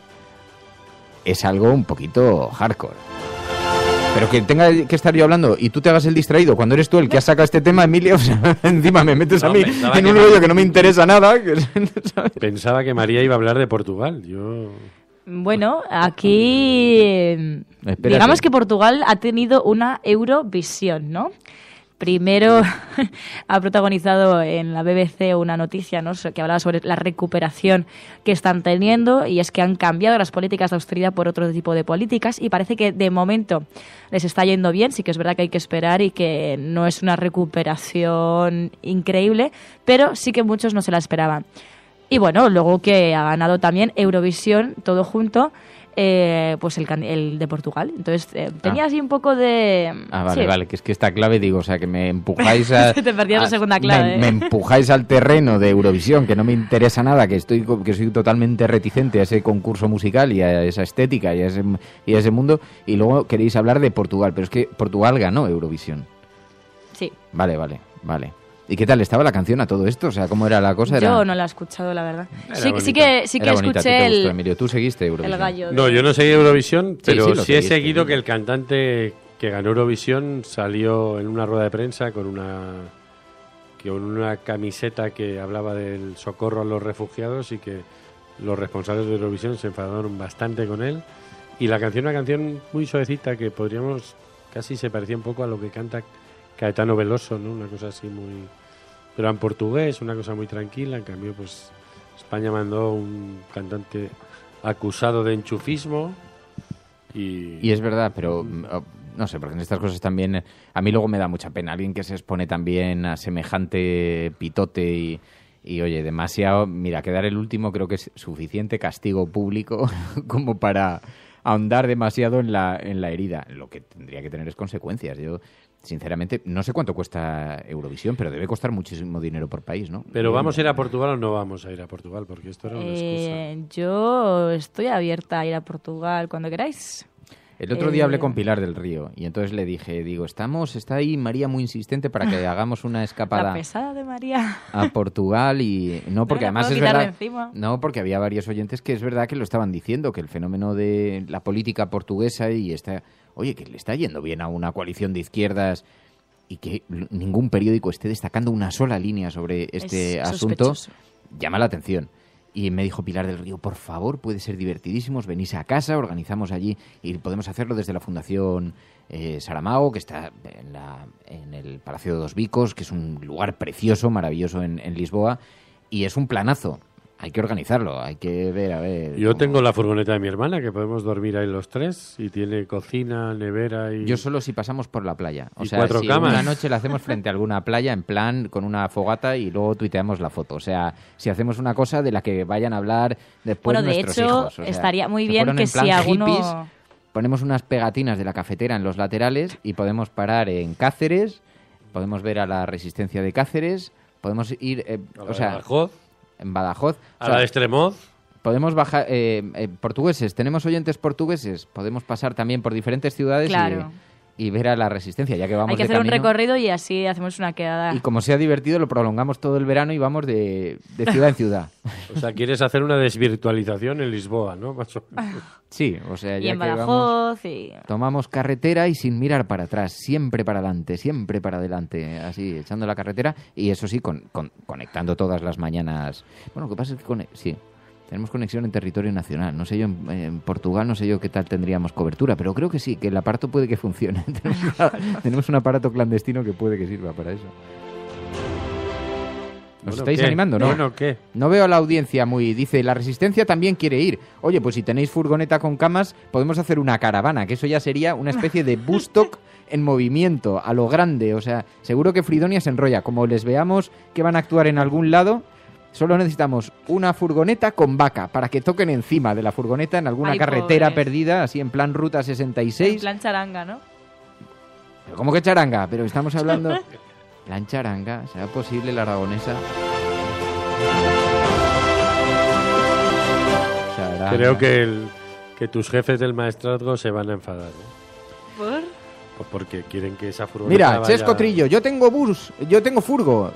Es algo un poquito hardcore. Pero que tenga que estar yo hablando y tú te hagas el distraído cuando eres tú el que has sacado este tema, Emilia, o sea, encima me metes a mí en un rollo que no me interesa nada. ¿Sabes? Pensaba que María iba a hablar de Portugal. Bueno, aquí digamos que Portugal ha tenido una Eurovisión, ¿no? Primero ha protagonizado en la BBC una noticia, ¿no?, que hablaba sobre la recuperación que están teniendo, y es que han cambiado las políticas de austeridad por otro tipo de políticas y parece que de momento les está yendo bien. Sí que es verdad que hay que esperar y que no es una recuperación increíble, pero sí que muchos no se la esperaban. Y bueno, luego que ha ganado también Eurovisión todo junto, pues el de Portugal. Entonces tenía así un poco de... Vale, sí. Vale, que es que esta clave, digo, o sea, que me empujáis a... Te perdías la segunda clave. Me empujáis al terreno de Eurovisión, que no me interesa nada, que soy totalmente reticente a ese concurso musical y a esa estética y a ese mundo, y luego queréis hablar de Portugal, pero es que Portugal ganó Eurovisión. Sí. Vale. ¿Y qué tal estaba la canción a todo esto? O sea, ¿cómo era la cosa? Yo no la he escuchado, la verdad. Sí que escuché el... Emilio, ¿tú seguiste Eurovisión? El gallo. No, yo no seguí Eurovisión, pero sí he seguiste, seguido que el cantante que ganó Eurovisión salió en una rueda de prensa con una camiseta que hablaba del socorro a los refugiados, y que los responsables de Eurovisión se enfadaron bastante con él. Y la canción, una canción muy suavecita que casi se parecía un poco a lo que canta Caetano Veloso, ¿no? Una cosa así muy... Pero en portugués, una cosa muy tranquila. En cambio, pues España mandó un cantante acusado de enchufismo y es verdad, pero no sé, porque en estas cosas también a mí luego me da mucha pena alguien que se expone también a semejante pitote y oye, demasiado... Mira, quedar el último creo que es suficiente castigo público como para ahondar demasiado en la herida. Lo que tendría que tener es consecuencias. Yo... Sinceramente, no sé cuánto cuesta Eurovisión, pero debe costar muchísimo dinero por país, ¿no? Pero ¿vamos a ir a Portugal o no vamos a ir a Portugal? Porque esto era una excusa. Yo estoy abierta a ir a Portugal cuando queráis. El otro día hablé con Pilar del Río y entonces le dije, está ahí María muy insistente para que hagamos una escapada. La pesada de María. A Portugal, y no, porque además es verdad. No, porque había varios oyentes que es verdad que lo estaban diciendo, que el fenómeno de la política portuguesa oye, que le está yendo bien a una coalición de izquierdas y que ningún periódico esté destacando una sola línea sobre este asunto, llama la atención. Y me dijo Pilar del Río, por favor, puede ser divertidísimos, venís a casa, organizamos allí y podemos hacerlo desde la Fundación Saramago, que está en el Palacio de Dos Bicos, que es un lugar precioso, maravilloso en Lisboa, y es un planazo. Hay que organizarlo, hay que ver, a ver... Yo tengo la furgoneta de mi hermana, que podemos dormir ahí los tres, y tiene cocina, nevera y... Yo solo si pasamos por la playa. O sea, 4 camas. Una noche la hacemos frente a alguna playa, en plan, con una fogata, y luego tuiteamos la foto. O sea, si hacemos una cosa de la que vayan a hablar después nuestros hijos. Bueno, de hecho, estaría muy bien que si alguno... Hippies, ponemos unas pegatinas de la cafetera en los laterales y podemos parar en Cáceres, podemos ver a la Resistencia de Cáceres, podemos ir... Badajoz. En Badajoz. A la de Estremoz. Podemos bajar... portugueses, tenemos oyentes portugueses, podemos pasar también por diferentes ciudades y ver a la Resistencia, ya que vamos de camino. Hay que hacer un recorrido y así hacemos una quedada. Y como sea divertido, lo prolongamos todo el verano y vamos de ciudad en ciudad. O sea, quieres hacer una desvirtualización en Lisboa, ¿no? Más o menos. Sí, o sea, ya en que Badajoz tomamos carretera y sin mirar para atrás, siempre para adelante, así, echando la carretera, y eso sí, conectando todas las mañanas. Bueno, lo que pasa es que Tenemos conexión en territorio nacional. No sé yo, en Portugal no sé yo qué tal tendríamos cobertura, pero creo que sí, que el aparato puede que funcione. Tenemos un aparato clandestino que puede que sirva para eso. ¿Os estáis animando, no? Bueno, ¿qué? No veo a la audiencia muy... Dice, la Resistencia también quiere ir. Oye, pues si tenéis furgoneta con camas, podemos hacer una caravana, que eso ya sería una especie de Woodstock en movimiento, a lo grande. O sea, seguro que Fridonia se enrolla. Como les veamos que van a actuar en algún lado... Solo necesitamos una furgoneta con vaca para que toquen encima de la furgoneta en alguna carretera perdida, así en plan Ruta 66. En plan charanga, ¿no? ¿Pero cómo que charanga? Pero estamos hablando... Plan charanga, ¿será posible la aragonesa? Charanga. Creo que tus jefes del maestrazgo se van a enfadar. ¿Por? Pues porque quieren que esa furgoneta Mira, vaya... Chesco Trillo, yo tengo furgo.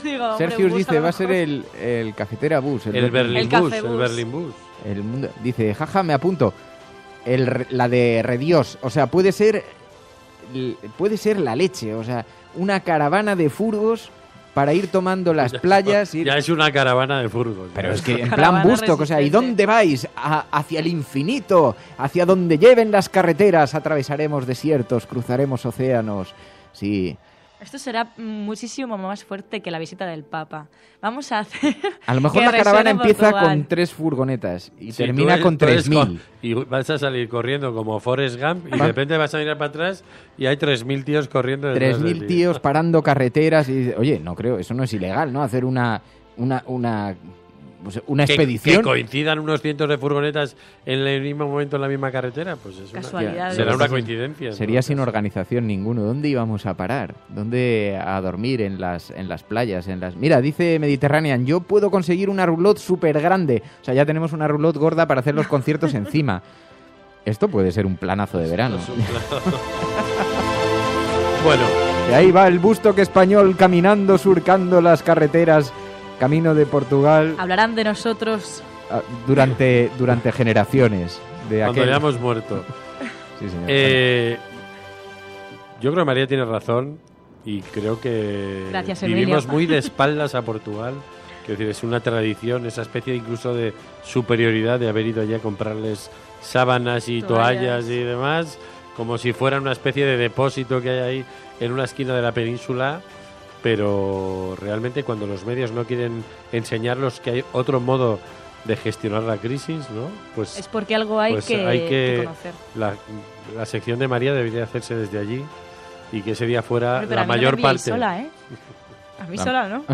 Digo, Sergius hombre, dice, va a ser el cafetera bus. El Berlin Bus, el Berlin Bus. El mundo, dice, jaja, me apunto. La de Rediós, o sea, puede ser la leche, o sea, una caravana de furgos para ir tomando las playas. Ya es una caravana de furgos. Pero es que en plan Woodstock, o sea, ¿y dónde vais? Hacia el infinito, hacia donde lleven las carreteras, atravesaremos desiertos, cruzaremos océanos. Sí. Esto será muchísimo más fuerte que la visita del Papa. Vamos a hacer... A lo mejor la caravana empieza con 3 furgonetas y termina con 3.000. Y vas a salir corriendo como Forrest Gump y de repente vas a mirar para atrás y hay 3.000 tíos corriendo detrás de ti. 3.000 tíos parando carreteras y... Oye, no creo, eso no es ilegal, ¿no? Hacer una expedición. Que coincidan unos cientos de furgonetas en el mismo momento en la misma carretera, pues es será una coincidencia. Sería sin organización ninguno. ¿Dónde íbamos a parar? ¿Dónde a dormir? En las playas, Mira, dice Mediterranean, yo puedo conseguir una roulotte súper grande. O sea, ya tenemos una roulotte gorda para hacer los conciertos encima. Esto puede ser un planazo de verano. Bueno. Y ahí va el Woodstock español caminando, surcando las carreteras, camino de Portugal. Hablarán de nosotros durante generaciones. Cuando hayamos muerto. Sí, señor. Yo creo que María tiene razón y creo que gracias, vivimos muy de espaldas a Portugal. Quiero decir, es una tradición, esa especie incluso de superioridad de haber ido allí a comprarles sábanas y toallas y demás, como si fuera una especie de depósito que hay ahí en una esquina de la península. Pero realmente cuando los medios no quieren enseñarlos que hay otro modo de gestionar la crisis, ¿no? Pues es porque algo hay, que conocer. La sección de María debería hacerse desde allí y que ese día fuera la mayor no parte. Sola, ¿eh? A mí sola, ¿no?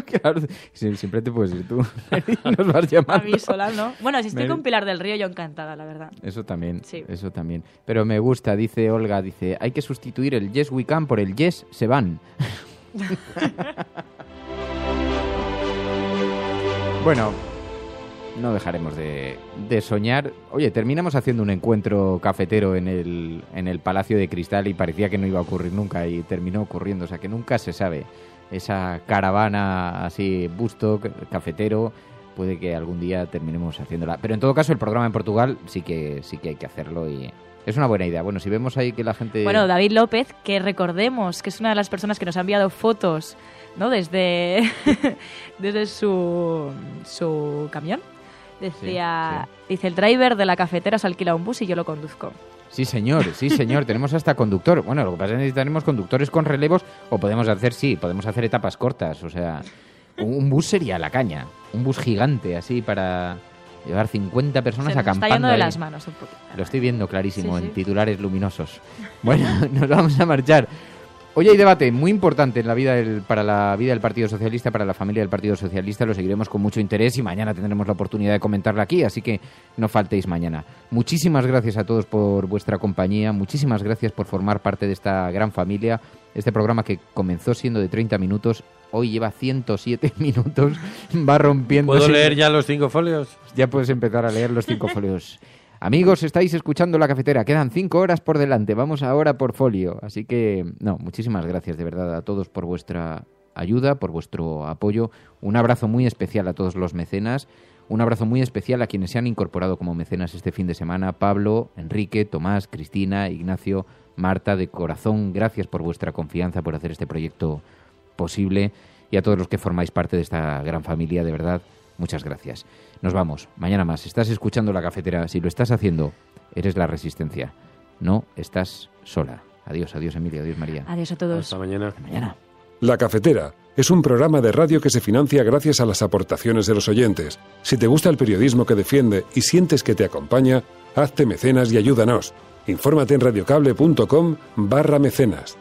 Claro, siempre te puedes ir tú. Nos vas llamando. A mí sola, ¿no? Bueno, si estoy con Pilar del Río, yo encantada, la verdad. Eso también, sí. Eso también. Pero me gusta, dice Olga, hay que sustituir el Yes We Can por el Yes Se Van. Bueno, no dejaremos de soñar. Oye, terminamos haciendo un encuentro cafetero en el Palacio de Cristal y parecía que no iba a ocurrir nunca y terminó ocurriendo, o sea que nunca se sabe. Esa caravana así, Woodstock, cafetero, puede que algún día terminemos haciéndola. Pero en todo caso el programa en Portugal sí que hay que hacerlo y... Es una buena idea. Bueno, si vemos ahí que la gente... Bueno, David López, que recordemos que es una de las personas que nos ha enviado fotos, ¿no? Desde su camión. Decía, dice, el driver de la cafetera se alquila un bus y yo lo conduzco. Sí, señor. Tenemos hasta conductor. Bueno, lo que pasa es que necesitaremos conductores con relevos o podemos hacer etapas cortas. O sea, un bus sería la caña. Un bus gigante, así, para... llevar 50 personas acampando. Está yendo de ahí. las manos un poquito. Lo estoy viendo clarísimo sí. En titulares luminosos. Bueno, nos vamos a marchar. Hoy hay debate muy importante en para la vida del Partido Socialista, para la familia del Partido Socialista. Lo seguiremos con mucho interés y mañana tendremos la oportunidad de comentarlo aquí, así que no faltéis mañana. Muchísimas gracias a todos por vuestra compañía, muchísimas gracias por formar parte de esta gran familia. Este programa que comenzó siendo de 30 minutos, hoy lleva 107 minutos, va rompiendo. ¿Puedo leer ya los 5 folios? Ya puedes empezar a leer los 5 folios. Amigos, estáis escuchando La Cafetera, quedan 5 horas por delante, vamos ahora por folio. Así que, muchísimas gracias de verdad a todos por vuestra ayuda, por vuestro apoyo. Un abrazo muy especial a todos los mecenas, un abrazo muy especial a quienes se han incorporado como mecenas este fin de semana. Pablo, Enrique, Tomás, Cristina, Ignacio, Marta, de corazón, gracias por vuestra confianza, por hacer este proyecto posible. Y a todos los que formáis parte de esta gran familia, de verdad, muchísimas gracias. Muchísimas gracias. Un abrazo muy especial a todos los mecenas este fin de semana. Pablo, Enrique, Tomás, Cristina, Ignacio, Marta, de corazón, gracias por vuestra confianza, por hacer este proyecto posible. Y a todos los que formáis parte de esta gran familia, de verdad, Muchas gracias. Nos vamos. Mañana más. Estás escuchando La Cafetera. Si lo estás haciendo, eres la Resistencia. No estás sola. Adiós, adiós, Emilia. Adiós, María. Adiós a todos. Hasta mañana. Hasta mañana. La Cafetera es un programa de radio que se financia gracias a las aportaciones de los oyentes. Si te gusta el periodismo que defiende y sientes que te acompaña, hazte mecenas y ayúdanos. Infórmate en radiocable.com/mecenas.